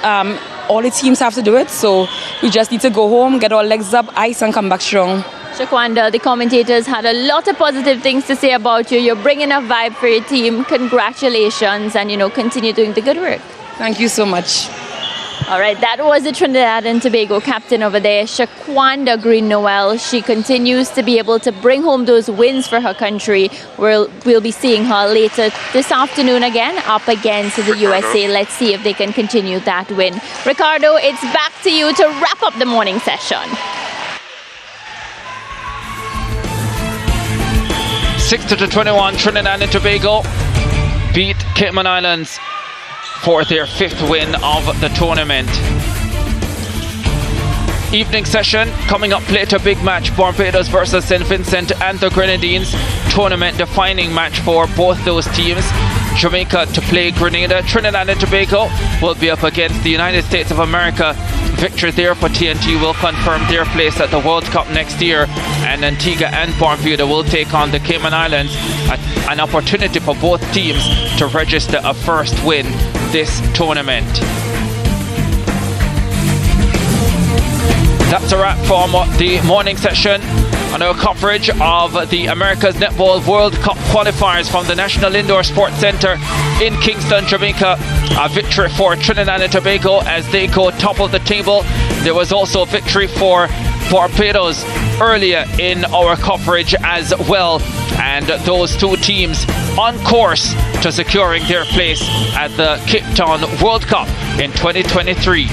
S8: All the teams have to do it, so we just need to go home, get our legs up, ice, and come back strong.
S1: Shaquanda, the commentators had a lot of positive things to say about you. You're bringing a vibe for your team. Congratulations, and continue doing the good work.
S8: Thank you so much.
S1: All right, that was the Trinidad and Tobago captain over there, Shaquanda Green-Noel. She continues to be able to bring home those wins for her country. We'll be seeing her later this afternoon again up against the USA. Let's see if they can continue that win. Ricardo, it's back to you to wrap up the morning session.
S2: 60-21, Trinidad and Tobago beat Cayman Islands for their 5th win of the tournament. Evening session coming up later. Big match, Barbados versus St. Vincent and the Grenadines. Tournament defining match for both those teams. Jamaica to play Grenada. Trinidad and Tobago will be up against the United States of America. Victory there for TNT will confirm their place at the World Cup next year, and Antigua and Barbuda will take on the Cayman Islands. An opportunity for both teams to register a first win this tournament. That's a wrap from the morning session on our coverage of the America's Netball World Cup qualifiers from the National Indoor Sports Centre in Kingston, Jamaica. A victory for Trinidad and Tobago as they go top of the table. There was also a victory for Barbados earlier in our coverage as well, and those two teams on course to securing their place at the Cape Town World Cup in 2023.